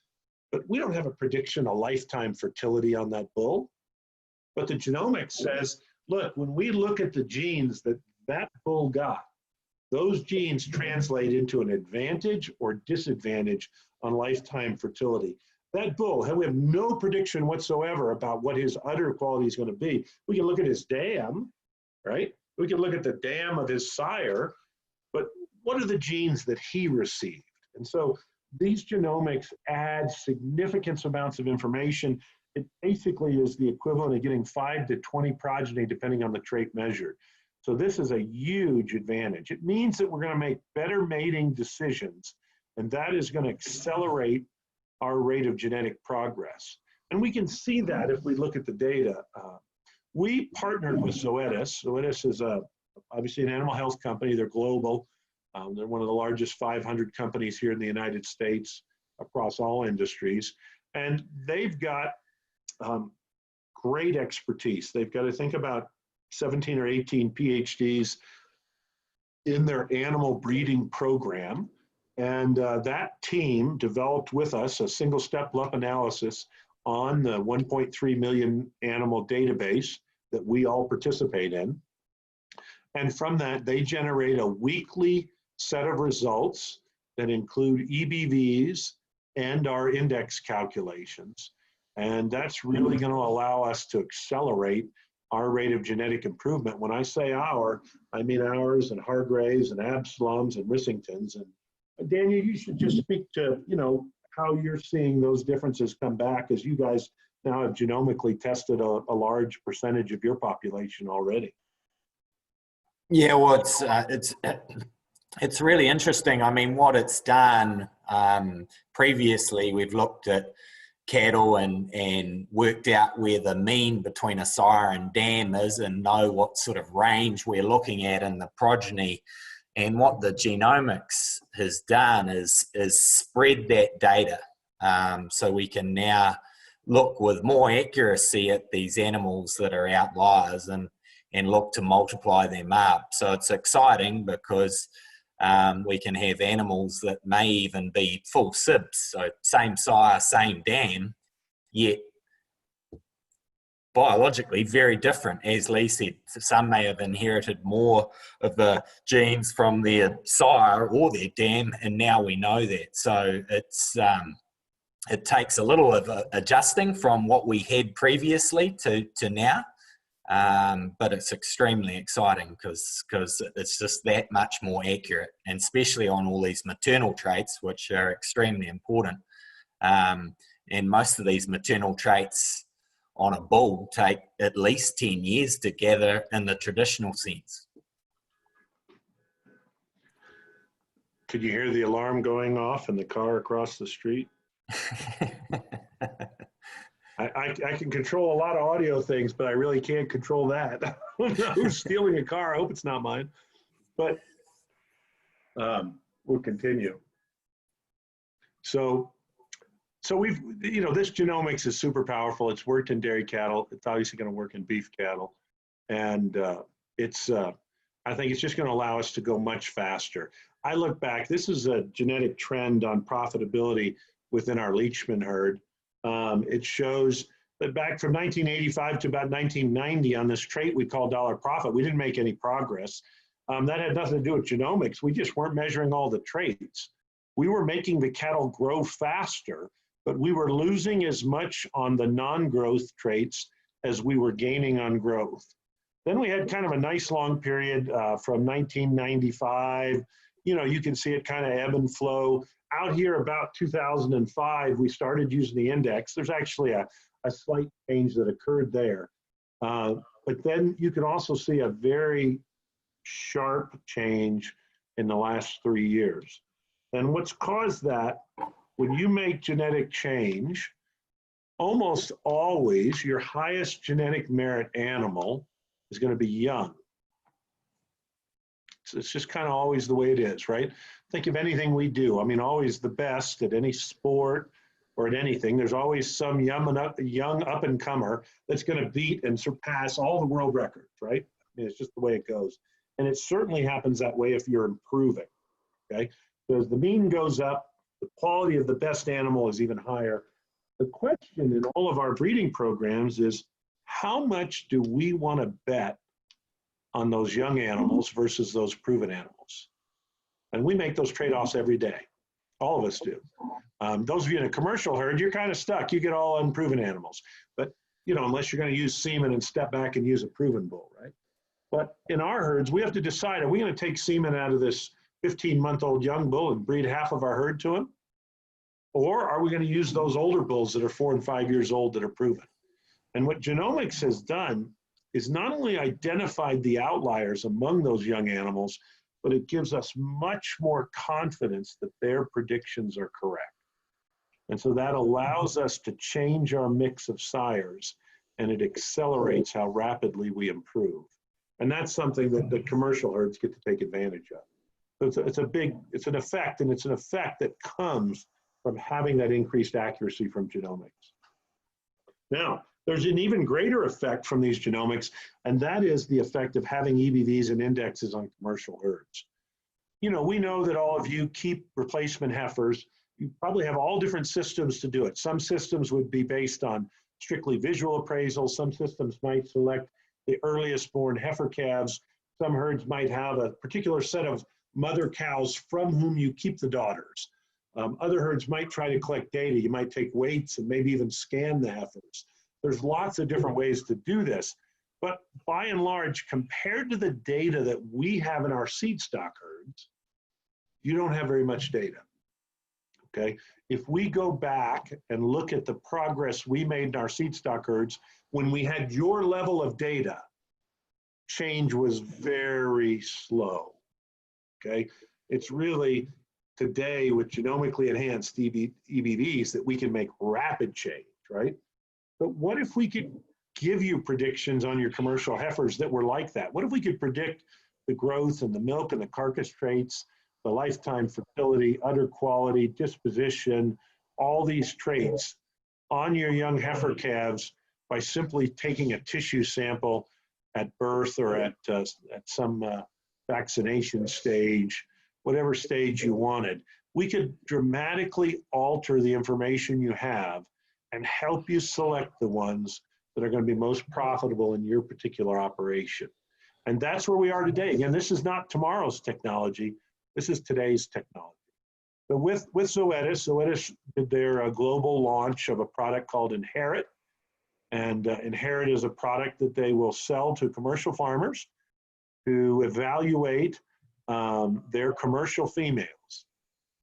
but we don't have a prediction of lifetime fertility on that bull. But the genomics says, look, when we look at the genes that bull got, those genes translate into an advantage or disadvantage on lifetime fertility. That bull, we have no prediction whatsoever about what his udder quality is going to be. We can look at his dam, right? We can look at the dam of his sire, but what are the genes that he received? And so these genomics add significant amounts of information. It basically is the equivalent of getting 5 to 20 progeny depending on the trait measured. So this is a huge advantage. It means that we're going to make better mating decisions, and that is going to accelerate our rate of genetic progress. And we can see that if we look at the data. We partnered with Zoetis. Zoetis is obviously an animal health company. They're global. They're one of the largest 500 companies here in the United States across all industries. And they've got great expertise. They've got, I think, about 17 or 18 PhDs in their animal breeding program. And that team developed with us a single-step BLUP analysis on the 1.3 million animal database that we all participate in. And from that, they generate a weekly set of results that include EBVs and our index calculations. And that's really going to allow us to accelerate our rate of genetic improvement. When I say our, I mean ours and Hargraves and Absaloms and Rissingtons. And Daniel, you should just speak to, how you're seeing those differences come back, as you guys now have genomically tested a large percentage of your population already. Yeah, well, it's really interesting. I mean, what it's done previously, we've looked at cattle and worked out where the mean between a sire and dam is and know what sort of range we're looking at in the progeny. And what the genomics has done is spread that data. So we can now look with more accuracy at these animals that are outliers and look to multiply them up. So it's exciting because we can have animals that may even be full sibs. So same sire, same dam, yet biologically very different. As Lee said, some may have inherited more of the genes from their sire or their dam, and now we know that. So it takes a little of adjusting from what we had previously to now, but it's extremely exciting because it's just that much more accurate, and especially on all these maternal traits, which are extremely important. And most of these maternal traits on a bull take at least 10 years to gather in the traditional sense. Could you hear the alarm going off in the car across the street? I can control a lot of audio things, but I really can't control that. I don't know who's stealing a car. I hope it's not mine. But we'll continue. So we've, this genomics is super powerful. It's worked in dairy cattle. It's obviously going to work in beef cattle. And I think it's just going to allow us to go much faster. I look back, this is a genetic trend on profitability within our Leachman herd. It shows that back from 1985 to about 1990 on this trait we call dollar profit, we didn't make any progress. That had nothing to do with genomics. We just weren't measuring all the traits. We were making the cattle grow faster, but we were losing as much on the non-growth traits as we were gaining on growth. Then we had kind of a nice long period from 1995. You can see it kind of ebb and flow. Out here about 2005, we started using the index. There's actually a slight change that occurred there. But then you can also see a very sharp change in the last 3 years. And what's caused that, when you make genetic change, almost always your highest genetic merit animal is going to be young. So it's just kind of always the way it is, right? Think of anything we do. I mean, always the best at any sport or at anything. There's always some young up-and-comer that's going to beat and surpass all the world records, right? I mean, it's just the way it goes. And it certainly happens that way if you're improving, okay? So as the mean goes up, the quality of the best animal is even higher. The question in all of our breeding programs is, how much do we want to bet on those young animals versus those proven animals? And we make those trade-offs every day. All of us do. Those of you in a commercial herd, you're kind of stuck. You get all unproven animals. But, unless you're going to use semen and step back and use a proven bull, right? But in our herds, we have to decide, are we going to take semen out of this 15-month-old young bull and breed half of our herd to him? Or are we going to use those older bulls that are 4 and 5 years old that are proven? And what genomics has done is not only identified the outliers among those young animals, but it gives us much more confidence that their predictions are correct. And so that allows us to change our mix of sires, and it accelerates how rapidly we improve. And that's something that the commercial herds get to take advantage of. So it's an effect, and it's an effect that comes from having that increased accuracy from genomics. Now, there's an even greater effect from these genomics, and that is the effect of having EBVs and indexes on commercial herds. We know that all of you keep replacement heifers. You probably have all different systems to do it. Some systems would be based on strictly visual appraisal. Some systems might select the earliest born heifer calves. Some herds might have a particular set of mother cows from whom you keep the daughters. Other herds might try to collect data. You might take weights and maybe even scan the heifers. There's lots of different ways to do this, but by and large, compared to the data that we have in our seed stock herds, you don't have very much data, okay? If we go back and look at the progress we made in our seed stock herds, when we had your level of data, change was very slow, okay? It's really today with genomically enhanced EBVs that we can make rapid change, right? But what if we could give you predictions on your commercial heifers that were like that? What if we could predict the growth and the milk and the carcass traits, the lifetime fertility, udder quality, disposition, all these traits on your young heifer calves by simply taking a tissue sample at birth or at some vaccination stage, whatever stage you wanted? We could dramatically alter the information you have and help you select the ones that are going to be most profitable in your particular operation. And that's where we are today. Again, this is not tomorrow's technology. This is today's technology. But with Zoetis did their global launch of a product called Inherit. And Inherit is a product that they will sell to commercial farmers to evaluate their commercial females.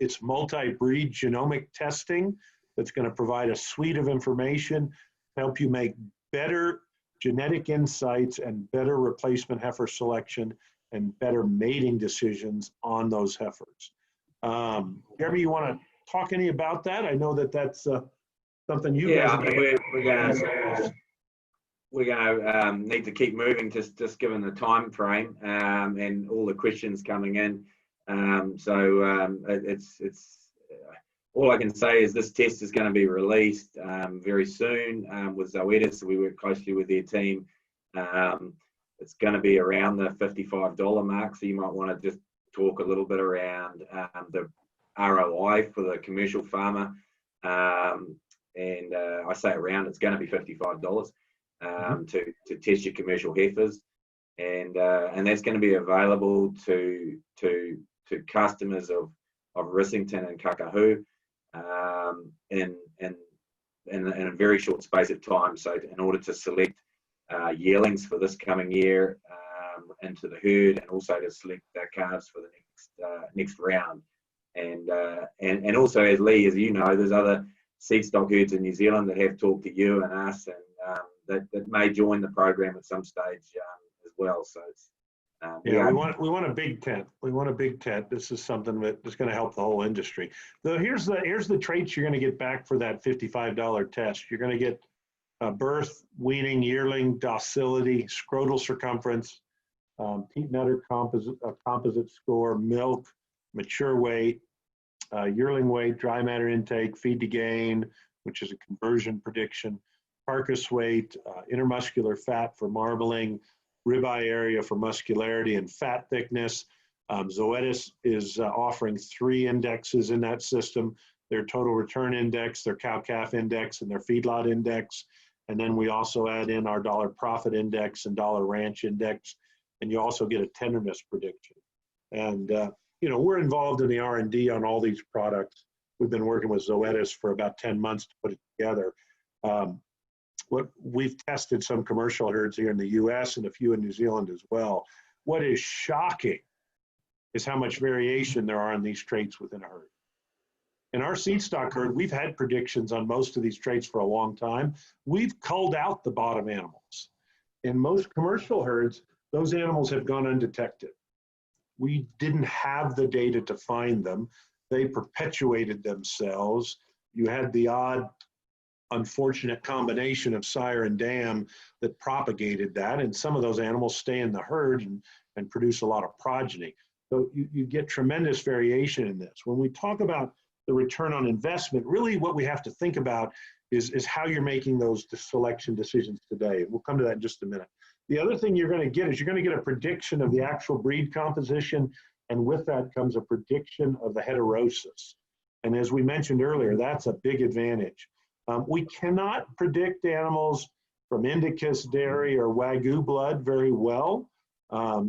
It's multi-breed genomic testing that's going to provide a suite of information to help you make better genetic insights and better replacement heifer selection and better mating decisions on those heifers. Jeremy, you want to talk any about that? I know that that's something you guys. Yeah, I mean, we're going to need to keep moving, just given the time frame and all the questions coming in. It's all I can say is this test is going to be released very soon with Zoetis. We work closely with their team. It's going to be around the $55 mark, so you might want to just talk a little bit around the ROI for the commercial farmer. I say around, it's going to be $55 to test your commercial heifers, and that's going to be available to customers of Rissington and Kakahu in a very short space of time. So in order to select yearlings for this coming year into the herd, and also to select their calves for the next round, and also, as Lee, as you know, there's other seedstock herds in New Zealand that have talked to you and us, and that may join the program at some stage as well. So it's we want a big tent. We want a big tent. This is something that's going to help the whole industry. So here's the traits you're going to get back for that $55 test. You're going to get birth, weaning, yearling, docility, scrotal circumference, teat nutter composite score, milk, mature weight, yearling weight, dry matter intake, feed to gain, which is a conversion prediction, carcass weight, intermuscular fat for marbling, ribeye area for muscularity and fat thickness. Zoetis is offering 3 indexes in that system: their total return index, their cow-calf index, and their feedlot index. And then we also add in our dollar profit index and dollar ranch index, and you also get a tenderness prediction. And we're involved in the R&D on all these products. We've been working with Zoetis for about 10 months to put it together. We've tested some commercial herds here in the US and a few in New Zealand as well. What is shocking is how much variation there are in these traits within a herd. In our seedstock herd, we've had predictions on most of these traits for a long time. We've culled out the bottom animals. In most commercial herds, those animals have gone undetected. We didn't have the data to find them. They perpetuated themselves. You had the odd, unfortunate combination of sire and dam that propagated that, and some of those animals stay in the herd and produce a lot of progeny. So you get tremendous variation in this. When we talk about the return on investment, really what we have to think about is how you're making those selection decisions today. We'll come to that in just a minute. The other thing you're going to get is you're going to get a prediction of the actual breed composition, and with that comes a prediction of the heterosis. And as we mentioned earlier, that's a big advantage. We cannot predict animals from Indicus, dairy, or Wagyu blood very well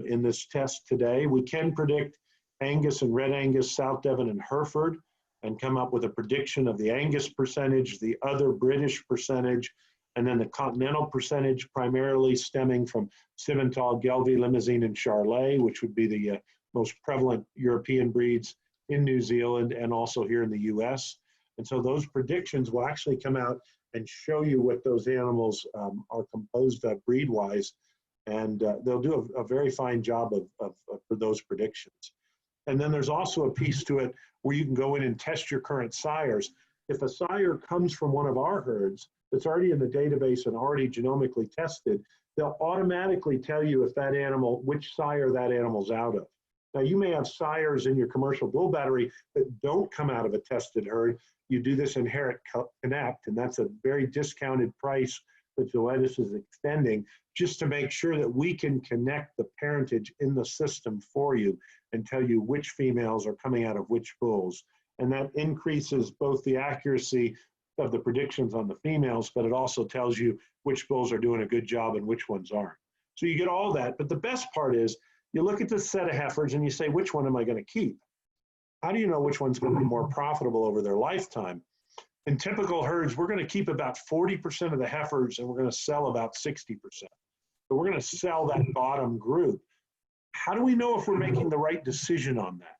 in this test today. We can predict Angus and Red Angus, South Devon, and Hereford, and come up with a prediction of the Angus percentage, the other British percentage, and then the continental percentage, primarily stemming from Simmental, Gelbvieh, Limousin, and Charolais, which would be the most prevalent European breeds in New Zealand and also here in the US. And so those predictions will actually come out and show you what those animals are composed of breed-wise, and they'll do a very fine job for those predictions. And then there's also a piece to it where you can go in and test your current sires. If a sire comes from one of our herds that's already in the database and already genomically tested, they'll automatically tell you if that animal, which sire that animal's out of. Now, you may have sires in your commercial bull battery that don't come out of a tested herd. You do this Inherit Connect, and that's a very discounted price that Zoetis is extending just to make sure that we can connect the parentage in the system for you and tell you which females are coming out of which bulls. And that increases both the accuracy of the predictions on the females, but it also tells you which bulls are doing a good job and which ones aren't. So you get all that, but the best part is you look at this set of heifers and you say, which one am I going to keep? How do you know which one's going to be more profitable over their lifetime? In typical herds, we're going to keep about 40% of the heifers and we're going to sell about 60%. So we're going to sell that bottom group. How do we know if we're making the right decision on that?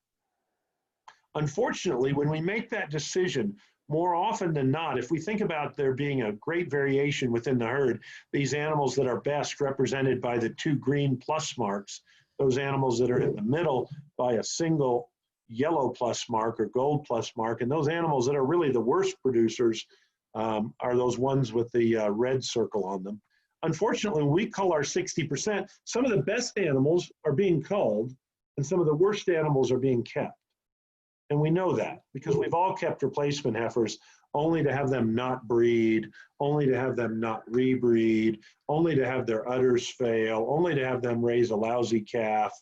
Unfortunately, when we make that decision, more often than not, if we think about there being a great variation within the herd, these animals that are best represented by the 2 green plus marks, those animals that are in the middle by a single yellow plus mark or gold plus mark, and those animals that are really the worst producers are those ones with the red circle on them. Unfortunately, when we cull our 60%, some of the best animals are being culled and some of the worst animals are being kept. And we know that because we've all kept replacement heifers only to have them not breed, only to have them not rebreed, only to have their udders fail, only to have them raise a lousy calf.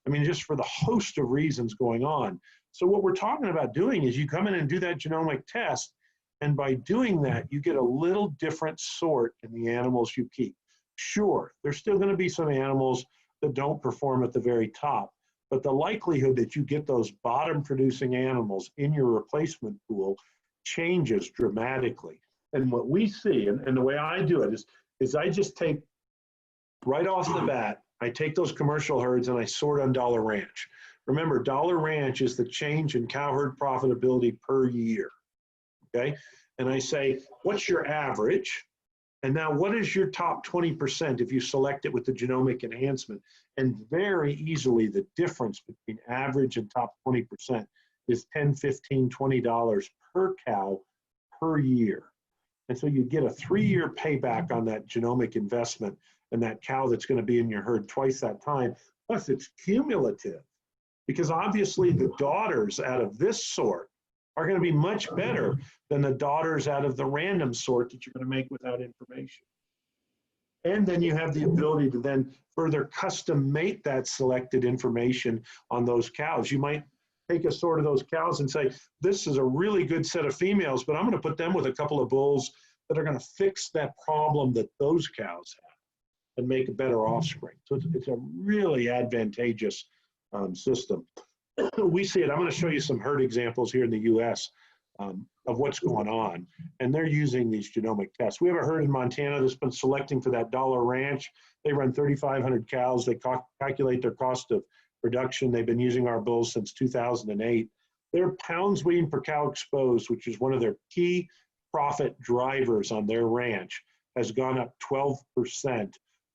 I mean, just for the host of reasons going on. So what we're talking about doing is you come in and do that genomic test, and by doing that, you get a little different sort in the animals you keep. Sure, there's still going to be some animals that don't perform at the very top, but the likelihood that you get those bottom producing animals in your replacement pool changes dramatically. And what we see, and the way I do it is I just take right off the bat, I take those commercial herds and I sort on dollar ranch. Remember, dollar ranch is the change in cow herd profitability per year, okay? And I say, what's your average? And now what is your top 20% if you select it with the genomic enhancement? And very easily the difference between average and top 20% is $10, $15, $20 per cow per year. And so you get a 3-year payback on that genomic investment and that cow that's going to be in your herd twice that time. Plus it's cumulative because obviously the daughters out of this sort are going to be much better than the daughters out of the random sort that you're going to make without information. And then you have the ability to then further custom mate that selected information on those cows. You might take a sort of those cows and say, this is a really good set of females, but I'm going to put them with a couple of bulls that are going to fix that problem that those cows have and make a better offspring. So it's a really advantageous system. We see it. I'm going to show you some herd examples here in the US of what's going on. And they're using these genomic tests. We have a herd in Montana that's been selecting for that dollar ranch. They run 3,500 cows. They calculate their cost of production. They've been using our bulls since 2008. Their pounds weaned per cow exposed, which is one of their key profit drivers on their ranch, has gone up 12%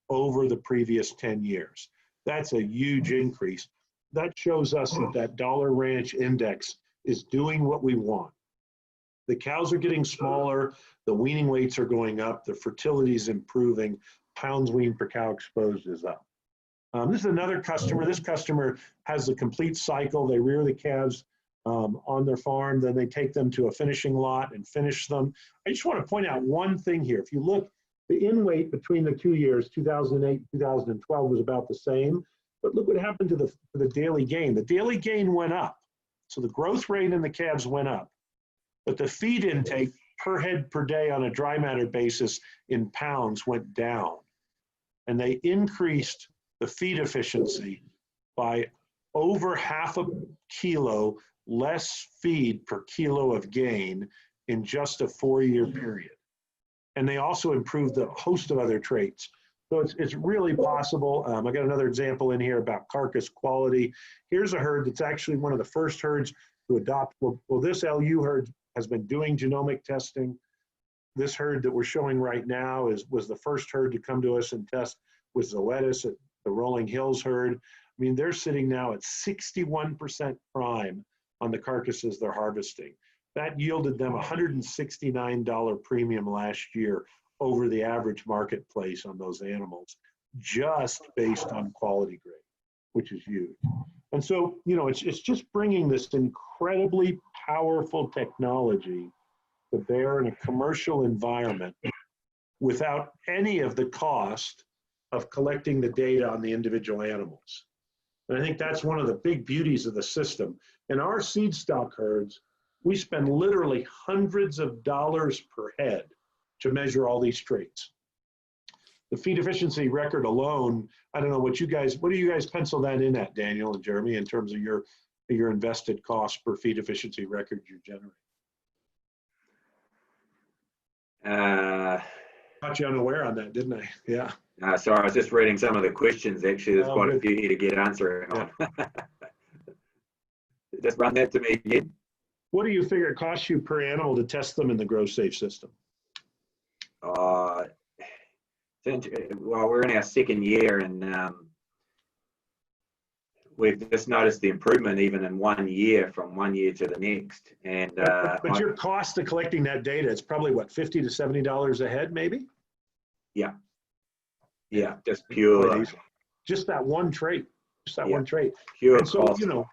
over the previous 10 years. That's a huge increase. That shows us that that dollar ranch index is doing what we want. The cows are getting smaller, the weaning weights are going up, the fertility is improving, pounds weaned per cow exposed is up. This is another customer. This customer has a complete cycle. They rear the calves on their farm, then they take them to a finishing lot and finish them. I just want to point out one thing here. If you look, the in weight between the 2 years, 2008 and 2012, was about the same. But look what happened to the daily gain. The daily gain went up. So the growth rate in the calves went up. But the feed intake per head per day on a dry matter basis in pounds went down. And they increased the feed efficiency by over half a kilo less feed per kilo of gain in just a 4-year period. And they also improved a host of other traits. So it's really possible. I got another example in here about carcass quality. Here's a herd that's actually one of the first herds to adopt. Well, this LU herd has been doing genomic testing. This herd that we're showing right now was the first herd to come to us and test with Zoetis at the Rolling Hills herd. I mean, they're sitting now at 61% prime on the carcasses they're harvesting. That yielded them $169 premium last year over the average marketplace on those animals, just based on quality grade, which is huge. And so, you know, it's just bringing this incredibly powerful technology to bear in a commercial environment without any of the cost of collecting the data on the individual animals. And I think that's one of the big beauties of the system. In our seed stock herds, we spend literally hundreds of dollars per head to measure all these traits. The feed efficiency record alone, I don't know what do you guys pencil that in at, Daniel and Jeremy, in terms of your invested cost per feed efficiency record you generate? Caught you unaware on that, didn't I? Yeah. Sorry, I was just reading some of the questions. Actually, there's quite a few here to get answering on. Just run that to me again. What do you figure it costs you per animal to test them in the Grow Safe system? Well, we're in our second year, and we've just noticed the improvement even in 1 year, from 1 year to the next. And but your cost of collecting that data, it's probably what, $50 to $70 a head, maybe? Yeah, just pure. Just that one trait. Just that one trait. Pure and so, cost. you know,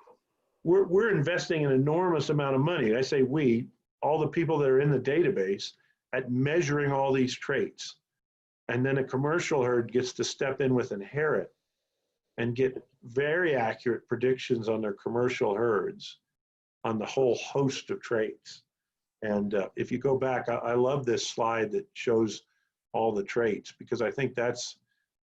we're investing an enormous amount of money. I say we, all the people that are in the database, at measuring all these traits. And then a commercial herd gets to step in with Inherit and get very accurate predictions on their commercial herds on the whole host of traits. And if you go back, I love this slide that shows all the traits, because I think that's,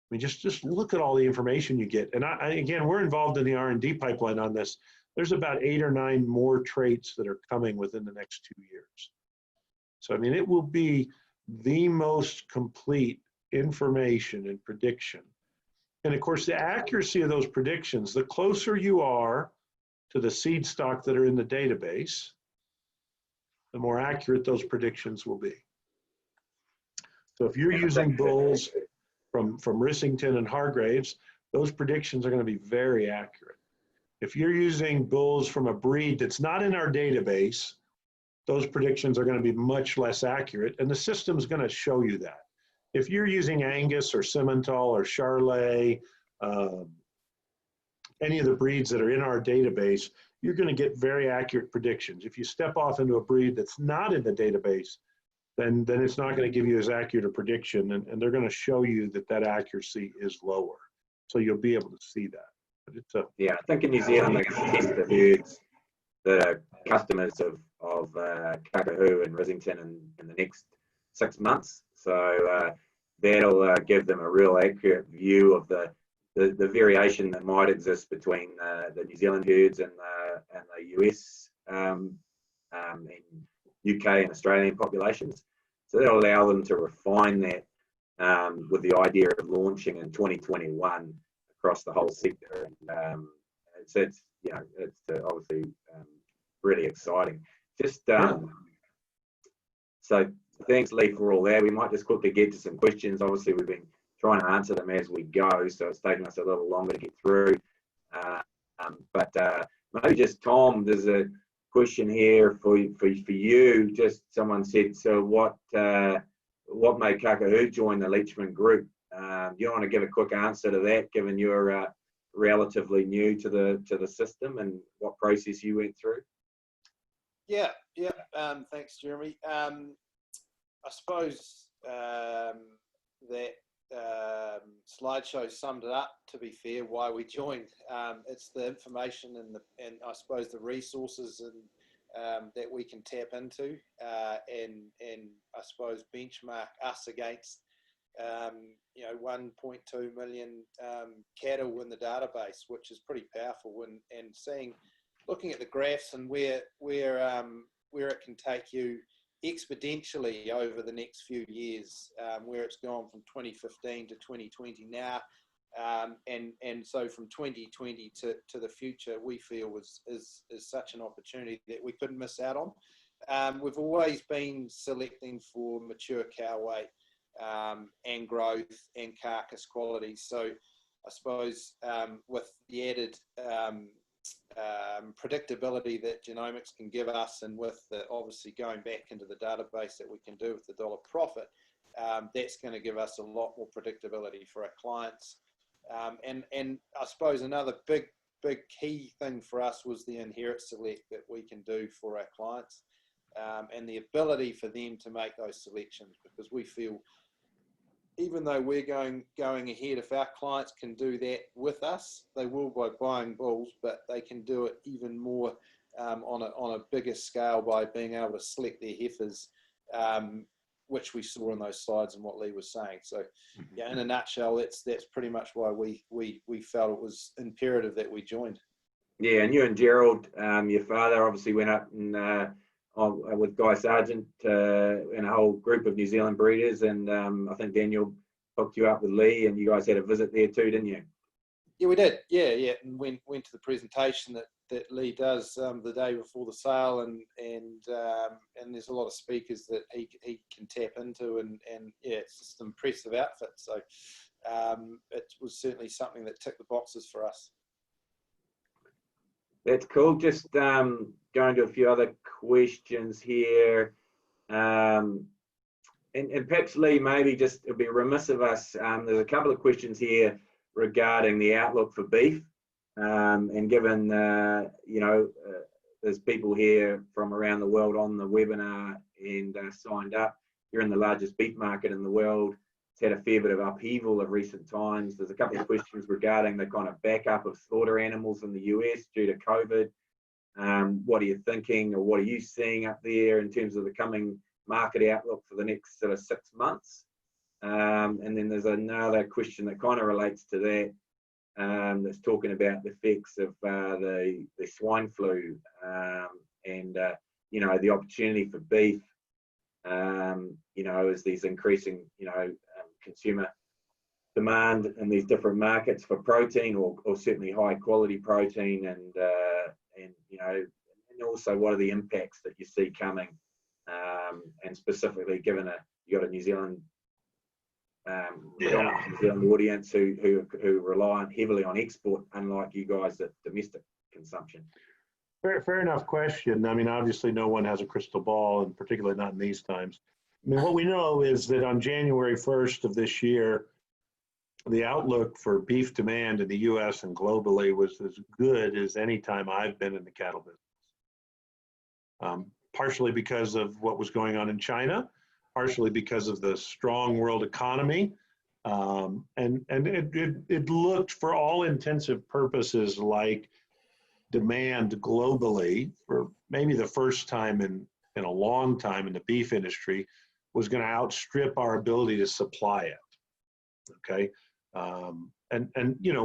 I mean, just look at all the information you get. And again, we're involved in the R&D pipeline on this. There's about 8 or 9 more traits that are coming within the next 2 years. So, I mean, it will be the most complete information and prediction. And of course, the accuracy of those predictions, the closer you are to the seed stock that are in the database, the more accurate those predictions will be. So if you're using bulls from Rissington and Hargraves, those predictions are going to be very accurate. If you're using bulls from a breed that's not in our database, those predictions are going to be much less accurate, and the system's going to show you that. If you're using Angus or Simmental or Charolais, any of the breeds that are in our database, you're going to get very accurate predictions. If you step off into a breed that's not in the database, then it's not going to give you as accurate a prediction, and they're going to show you that that accuracy is lower. So you'll be able to see that. But it's yeah, I think in New Zealand they're going to test the herds that are customers of Kakahu and Rissington in the next 6 months. So that'll give them a real accurate view of the variation that might exist between the New Zealand herds and the US and UK and Australian populations. So that'll allow them to refine that with the idea of launching in 2021 across the whole sector. And it's you know, it's obviously really exciting. Just so thanks, Lee, for all that. We might just quickly get to some questions. Obviously, we've been trying to answer them as we go, so it's taken us a little longer to get through. But maybe just Tom, there's a question here for you. Just someone said, so what made Kakahu join the Leachman group? You want to give a quick answer to that, given you're relatively new to the system and what process you went through? Yeah. Thanks, Jeremy. I suppose that slideshow summed it up, to be fair, why we joined. It's the information and I suppose the resources that we can tap into and I suppose benchmark us against 1.2 million cattle in the database, which is pretty powerful. And looking at the graphs and where it can take you exponentially over the next few years, where it's gone from 2015 to 2020 now, and so from 2020 to the future, we feel is such an opportunity that we couldn't miss out on. We've always been selecting for mature cow weight and growth and carcass quality. So I suppose with the added predictability that genomics can give us, and with obviously going back into the database that we can do with the dollar profit, that's going to give us a lot more predictability for our clients. And I suppose another big key thing for us was the Inherit select that we can do for our clients, and the ability for them to make those selections, because we feel, even though we're going ahead, if our clients can do that with us, they will by buying bulls, but they can do it even more on a bigger scale by being able to select their heifers, which we saw in those slides and what Lee was saying. So, yeah, in a nutshell, that's pretty much why we felt it was imperative that we joined. Yeah, and you and Gerald, your father, obviously went up and with Guy Sargent and a whole group of New Zealand breeders, and I think Daniel hooked you up with Lee, and you guys had a visit there too, didn't you? Yeah, we did. Yeah, and went to the presentation that Lee does the day before the sale, and there's a lot of speakers that he can tap into, and yeah, it's just an impressive outfit. So it was certainly something that ticked the boxes for us. That's cool. Just going to a few other questions here. And perhaps, Lee, maybe just it'd be remiss of us. There's a couple of questions here regarding the outlook for beef. And given, there's people here from around the world on the webinar and signed up. You're in the largest beef market in the world. It's had a fair bit of upheaval of recent times. There's a couple of questions regarding the kind of backup of slaughter animals in the US due to COVID. What are you thinking, or what are you seeing up there in terms of the coming market outlook for the next sort of 6 months? And then there's another question that kind of relates to that, that's talking about the effects of the swine flu and the opportunity for beef, as these increasing consumer demand in these different markets for protein, or certainly high quality protein, and also what are the impacts that you see coming, and specifically given you got a New Zealand New Zealand audience who rely heavily on export, unlike you guys at domestic consumption. Fair enough question. I mean, obviously no one has a crystal ball, and particularly not in these times. I mean, what we know is that on January 1st of this year, the outlook for beef demand in the U.S. and globally was as good as any time I've been in the cattle business. Partially because of what was going on in China, partially because of the strong world economy, and it looked, for all intensive purposes, like demand globally, for maybe the first time in a long time in the beef industry, was going to outstrip our ability to supply it. Okay,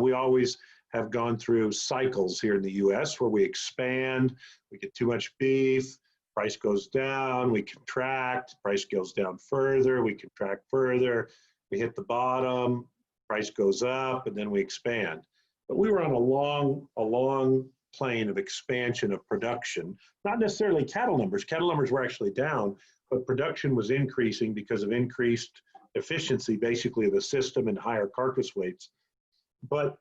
we always have gone through cycles here in the U.S. where we expand, we get too much beef, price goes down, we contract, price goes down further, we contract further, we hit the bottom, price goes up, and then we expand. But we were on a long plane of expansion of production, not necessarily cattle numbers. Cattle numbers were actually down, but production was increasing because of increased efficiency, basically, of the system and higher carcass weights. But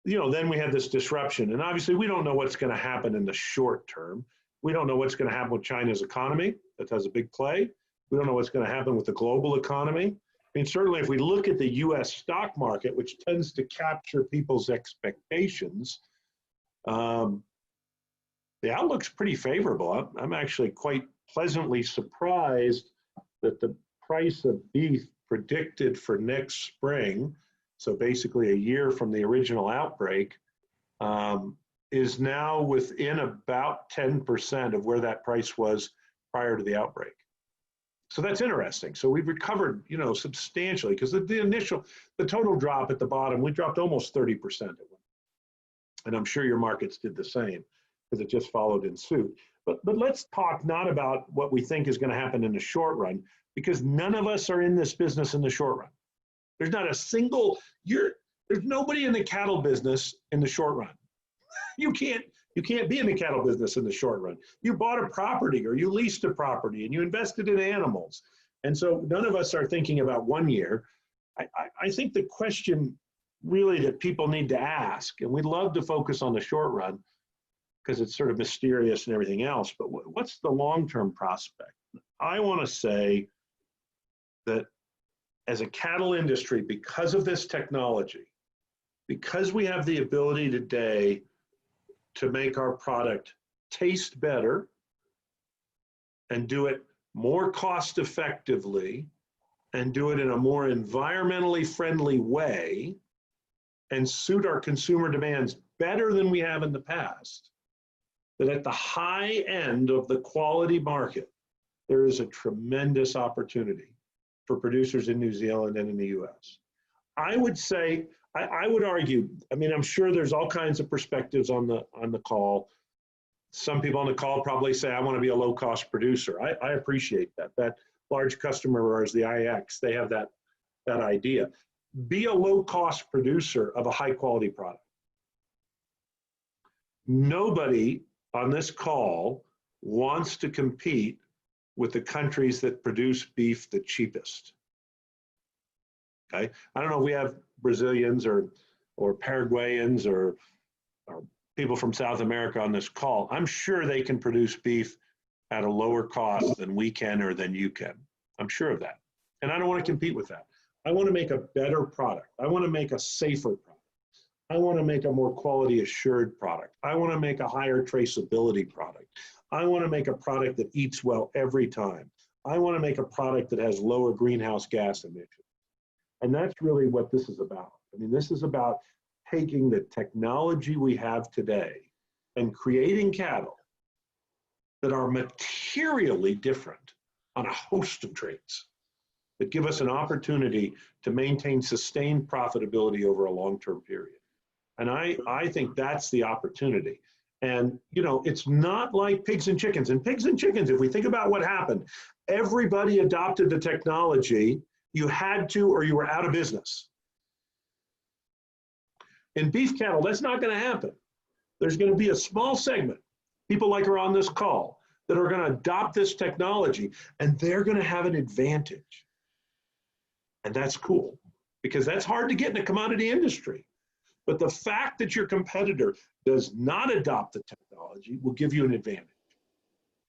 then we had this disruption, and obviously we don't know what's going to happen in the short term. We don't know what's going to happen with China's economy. That has a big play. We don't know what's going to happen with the global economy. I mean, certainly if we look at the U.S. stock market, which tends to capture people's expectations, the outlook's pretty favorable. I'm actually quite pleasantly surprised that the price of beef predicted for next spring, so basically a year from the original outbreak, is now within about 10% of where that price was prior to the outbreak. So that's interesting. So we've recovered, substantially, because the total drop at the bottom, we dropped almost 30%. And I'm sure your markets did the same, because it just followed in suit. But let's talk not about what we think is going to happen in the short run, because none of us are in this business in the short run. There's not a single, there's nobody in the cattle business in the short run. You can't be in the cattle business in the short run. You bought a property, or you leased a property, and you invested in animals. And so none of us are thinking about 1 year. I think the question really that people need to ask, and we'd love to focus on the short run because it's sort of mysterious and everything else, but what's the long-term prospect? I want to say that as a cattle industry, because of this technology, because we have the ability today to make our product taste better and do it more cost effectively and do it in a more environmentally friendly way and suit our consumer demands better than we have in the past, that at the high end of the quality market, there is a tremendous opportunity for producers in New Zealand and in the US. I would say, I would argue, I mean, I'm sure there's all kinds of perspectives on the call. Some people on the call probably say, I want to be a low-cost producer. I appreciate that. That large customer of ours, the IX, they have that idea. Be a low-cost producer of a high-quality product. Nobody on this call wants to compete with the countries that produce beef the cheapest. Okay, I don't know if we have Brazilians or Paraguayans or people from South America on this call. I'm sure they can produce beef at a lower cost than we can or than you can. I'm sure of that. And I don't want to compete with that. I want to make a better product. I want to make a safer product. I want to make a more quality assured product. I want to make a higher traceability product. I want to make a product that eats well every time. I want to make a product that has lower greenhouse gas emissions. And that's really what this is about. I mean, this is about taking the technology we have today and creating cattle that are materially different on a host of traits that give us an opportunity to maintain sustained profitability over a long-term period. And I think that's the opportunity. And, you know, it's not like pigs and chickens. In pigs and chickens, if we think about what happened, everybody adopted the technology. You had to, or you were out of business. In beef cattle, that's not going to happen. There's going to be a small segment, people like are on this call, that are going to adopt this technology, and they're going to have an advantage. And that's cool, because that's hard to get in a commodity industry. But the fact that your competitor does not adopt the technology will give you an advantage.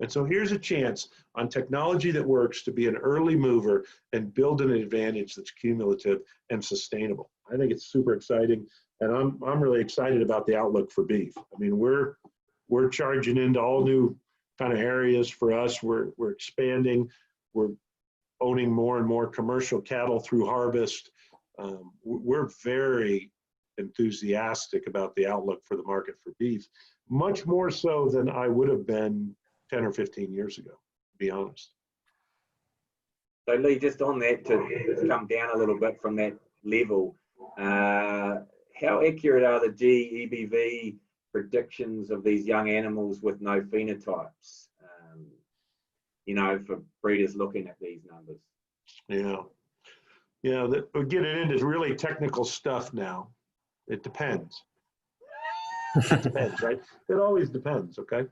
And so here's a chance on technology that works to be an early mover and build an advantage that's cumulative and sustainable. I think it's super exciting, and I'm really excited about the outlook for beef. I mean, we're charging into all new kind of areas for us. We're expanding. We're owning more and more commercial cattle through harvest. We're very enthusiastic about the outlook for the market for beef, much more so than I would have been 10 or 15 years ago, to be honest. So Lee, just on that, to come down a little bit from that level, how accurate are the EBV predictions of these young animals with no phenotypes, you know, for breeders looking at these numbers? Yeah, we're getting into really technical stuff now. It depends. It depends, right? It always depends, okay?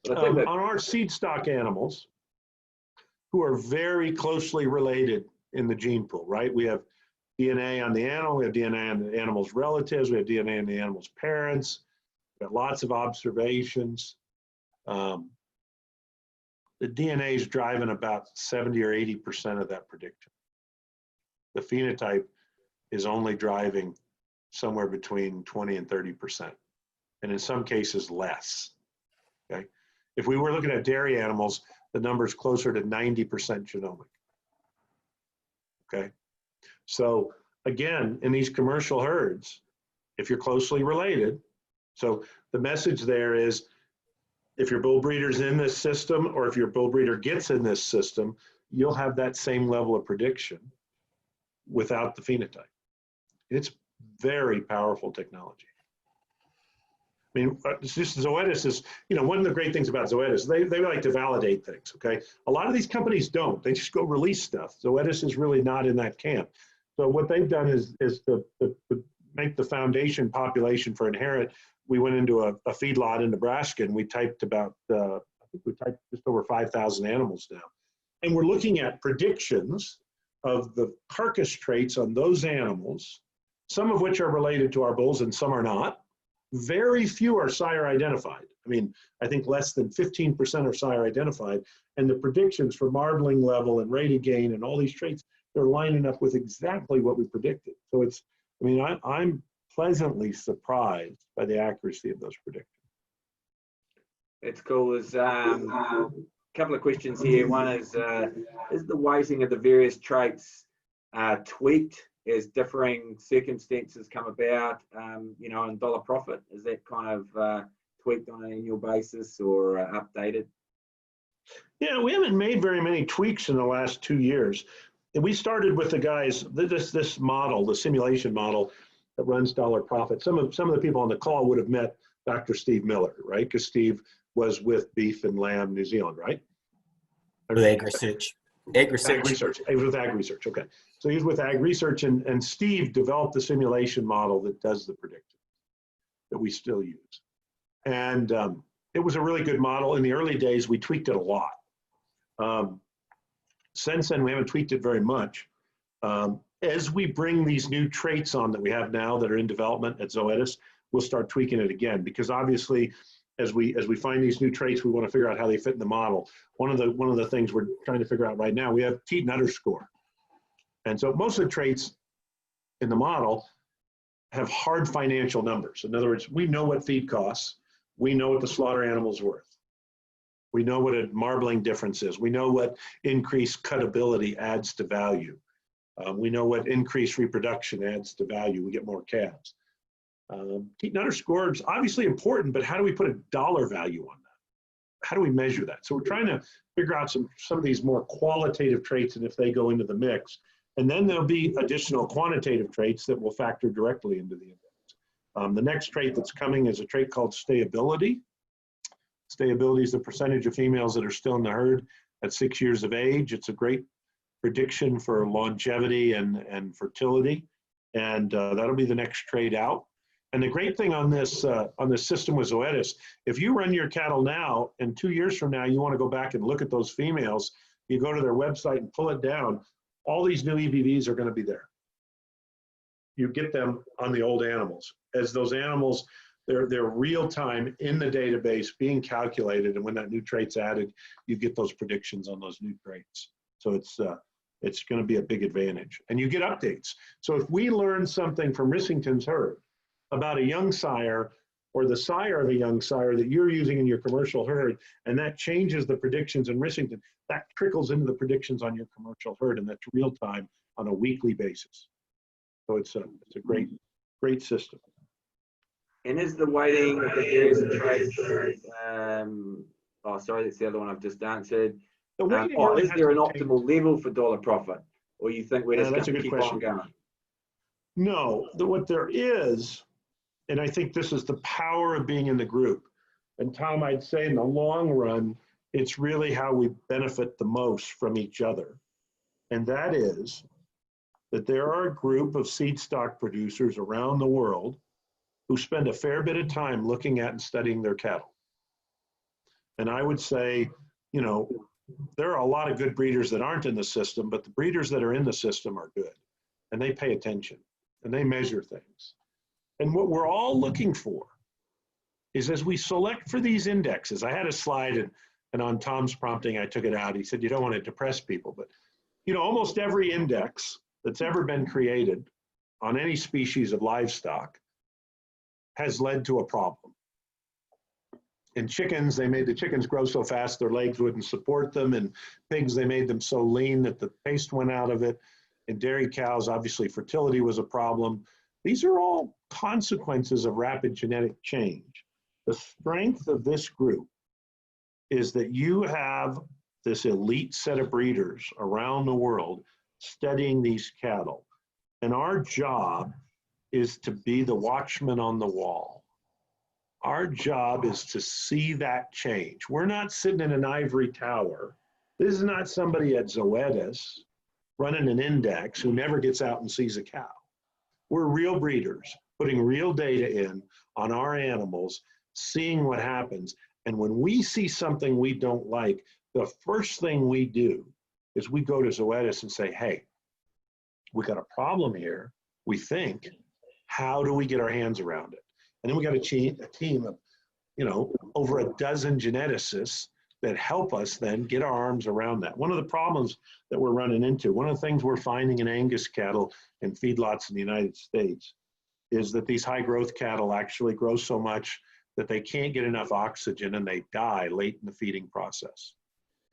On our seed stock animals, who are very closely related in the gene pool, right? We have DNA on the animal, we have DNA on the animal's relatives, we have DNA on the animal's parents, we've got lots of observations. The DNA is driving about 70 or 80% of that prediction. The phenotype is only driving somewhere between 20 and 30%, and in some cases less, okay? If we were looking at dairy animals, the number is closer to 90% genomic, okay? So again, in these commercial herds, if you're closely related, so the message there is, if your bull breeder's in this system, or if your bull breeder gets in this system, you'll have that same level of prediction without the phenotype. It's very powerful technology. I mean, it's just Zoetis is, you know, one of the great things about Zoetis, they like to validate things, okay? A lot of these companies don't. They just go release stuff. Zoetis is really not in that camp. So what they've done is to make the foundation population for inherit. We went into a feedlot in Nebraska, and we typed about, I think we typed just over 5,000 animals now. And we're looking at predictions of the carcass traits on those animals, some of which are related to our bulls and some are not. Very few are sire identified. I mean, I think less than 15% are sire identified. And the predictions for marbling level and rate of gain and all these traits, they're lining up with exactly what we predicted. So it's, I mean, I'm pleasantly surprised by the accuracy of those predictions. It's cool. There's a couple of questions here. One is the weighting of the various traits tweaked as differing circumstances come about, you know, in dollar profit? Is that kind of tweaked on an annual basis or updated? Yeah, we haven't made very many tweaks in the last 2 years. And we started with the guys, this model, the simulation model that runs dollar profit. Some of the people on the call would have met Dr. Steve Miller, right? Because Steve was with beef and lamb New Zealand, right? With Ag Research. Ag Research. Ag Research. It was with Ag Research, okay. So he was with Ag Research, and Steve developed the simulation model that does the prediction that we still use. And it was a really good model. In the early days, we tweaked it a lot. Since then, we haven't tweaked it very much. As we bring these new traits on that we have now that are in development at Zoetis, we'll start tweaking it again, because obviously, as we find these new traits, we want to figure out how they fit in the model. One of the things we're trying to figure out right now, we have teat and udder score. And so most of the traits in the model have hard financial numbers. In other words, we know what feed costs. We know what the slaughter animal's worth. We know what a marbling difference is. We know what increased cutability adds to value. We know what increased reproduction adds to value. We get more calves. Teat and udder score is obviously important, but how do we put a dollar value on that? How do we measure that? So we're trying to figure out some of these more qualitative traits and if they go into the mix. And then there'll be additional quantitative traits that will factor directly into the index. The next trait that's coming is a trait called stayability. Stayability is the percentage of females that are still in the herd at 6 years of age. It's a great prediction for longevity and fertility. And that'll be the next trait out. And the great thing on this system with Zoetis, if you run your cattle now and 2 years from now, you want to go back and look at those females, you go to their website and pull it down, all these new EBVs are going to be there. You get them on the old animals. As those animals, they're real time in the database being calculated, and when that new trait's added, you get those predictions on those new traits. So it's going to be a big advantage. And you get updates. So if we learn something from Rissington's herd about a young sire or the sire of a young sire that you're using in your commercial herd, and that changes the predictions in Rissington, that trickles into the predictions on your commercial herd, and that's real time on a weekly basis. So it's a great system. And is the weighting of the various traits, oh, sorry, that's the other one I've just answered. Is there an optimal level for dollar profit? Or you think we're just going to keep on going? No, what there is, and I think this is the power of being in the group. And Tom, I'd say in the long run, it's really how we benefit the most from each other. And that is that there are a group of seed stock producers around the world who spend a fair bit of time looking at and studying their cattle. And I would say, you know, there are a lot of good breeders that aren't in the system, but the breeders that are in the system are good. And they pay attention and they measure things. And what we're all looking for is, as we select for these indexes, I had a slide and on Tom's prompting, I took it out. He said, you don't want to depress people, but you know, almost every index that's ever been created on any species of livestock has led to a problem. In chickens, they made the chickens grow so fast their legs wouldn't support them. In pigs, they made them so lean that the taste went out of it. In dairy cows, obviously fertility was a problem. These are all consequences of rapid genetic change. The strength of this group is that you have this elite set of breeders around the world studying these cattle. And our job is to be the watchman on the wall. Our job is to see that change. We're not sitting in an ivory tower. This is not somebody at Zoetis running an index who never gets out and sees a cow. We're real breeders, putting real data in on our animals, seeing what happens. And when we see something we don't like, the first thing we do is we go to Zoetis and say, hey, we got a problem here, we think. How do we get our hands around it? And then we got a team of, you know, over a dozen geneticists that help us then get our arms around that. One of the problems that we're running into, one of the things we're finding in Angus cattle and feedlots in the United States is that these high growth cattle actually grow so much that they can't get enough oxygen and they die late in the feeding process.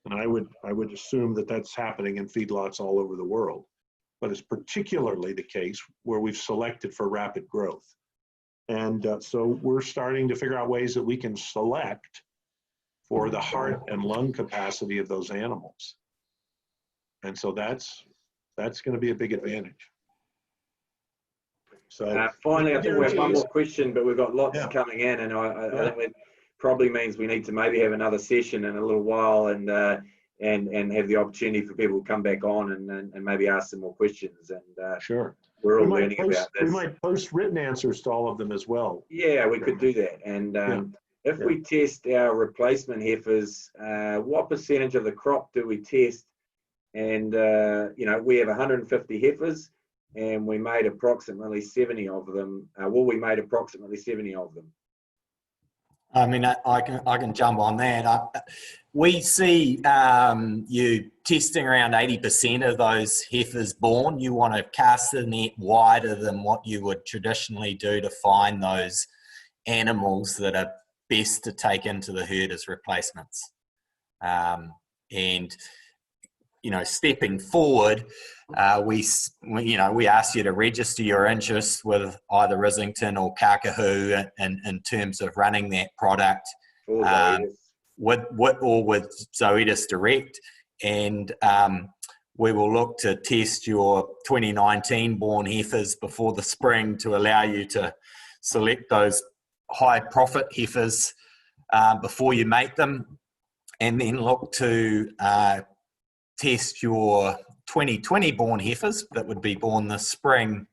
And I would assume that that's happening in feedlots all over the world, but it's particularly the case where we've selected for rapid growth. And so we're starting to figure out ways that we can select for the heart and lung capacity of those animals. And so that's going to be a big advantage. So finally, I think we have one more question, but we've got lots coming in, and I think probably means we need to maybe have another session in a little while and have the opportunity for people to come back on and maybe ask some more questions. And sure. we're all learning about this. We might post written answers to all of them as well. Yeah, we could do that. And if we test our replacement heifers, what percentage of the crop do we test? And, you know, we have 150 heifers and we made approximately 70 of them. We made approximately 70 of them. I mean, I can jump on that. We see you testing around 80% of those heifers born. You want to cast the net wider than what you would traditionally do to find those animals that are best to take into the herd as replacements. And, you know, stepping forward, we ask you to register your interest with either Rissington or Kakahu in terms of running that product with Zoetis Direct, and we will look to test your 2019 born heifers before the spring to allow you to select those high profit heifers before you make them, and then look to test your 2020 born heifers that would be born this spring,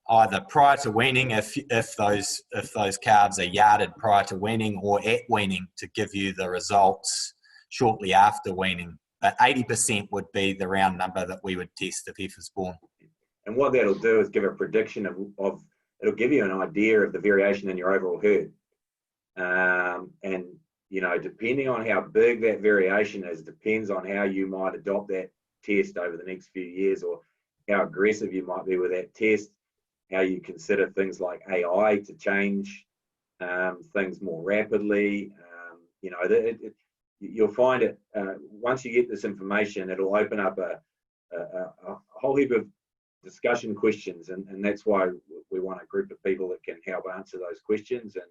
either prior to weaning if those calves are yarded prior to weaning, or at weaning to give you the results shortly after weaning. But 80% would be the round number that we would test if heifers born. And what that'll do is give a prediction of it'll give you an idea of the variation in your overall herd. And you know, depending on how big that variation is, depends on how you might adopt that test over the next few years, or how aggressive you might be with that test, how you consider things like AI to change things more rapidly. You know, you'll find it, once you get this information, it'll open up a whole heap of discussion questions, and that's why we want a group of people that can help answer those questions. And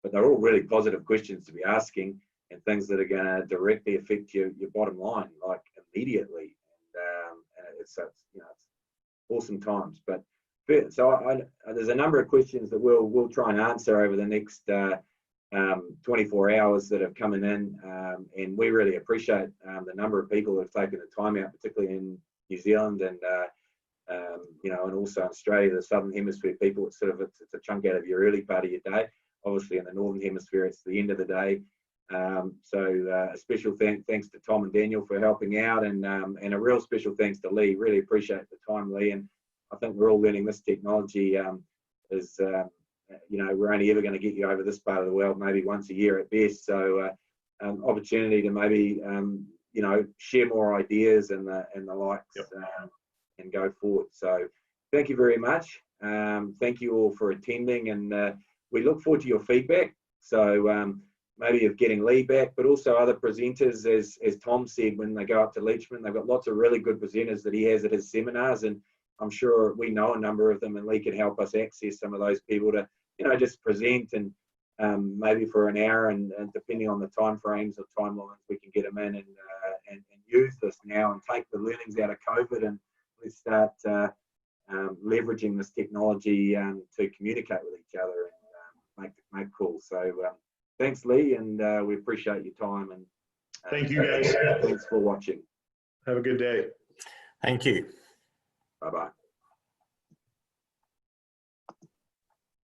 but they're all really positive questions to be asking, and things that are going to directly affect your bottom line, like immediately. And it's you know, it's awesome times. But so there's a number of questions that we'll try and answer over the next 24 hours that have coming in, and we really appreciate the number of people that have taken the time out, particularly in New Zealand and you know, and also Australia, the Southern Hemisphere people. It's sort of it's a chunk out of your early part of your day. Obviously, in the Northern Hemisphere, it's the end of the day. So a special thanks to Tom and Daniel for helping out, and a real special thanks to Lee. Really appreciate the time, Lee. And I think we're all learning this technology is, you know, we're only ever going to get you over this part of the world maybe once a year at best. So opportunity to maybe, you know, share more ideas and the likes. Yep. And go forward. So thank you very much. Thank you all for attending, and we look forward to your feedback. So maybe of getting Lee back, but also other presenters, as Tom said, when they go up to Leachman, they've got lots of really good presenters that he has at his seminars, and I'm sure we know a number of them, and Lee can help us access some of those people to, you know, just present, and maybe for an hour, and depending on the time frames or timelines, we can get them in and use this now and take the learnings out of COVID, and let's start leveraging this technology to communicate with each other and make calls. So thanks, Lee, and we appreciate your time. And thank you, guys. Thanks for watching. Have a good day. Thank you. Bye-bye.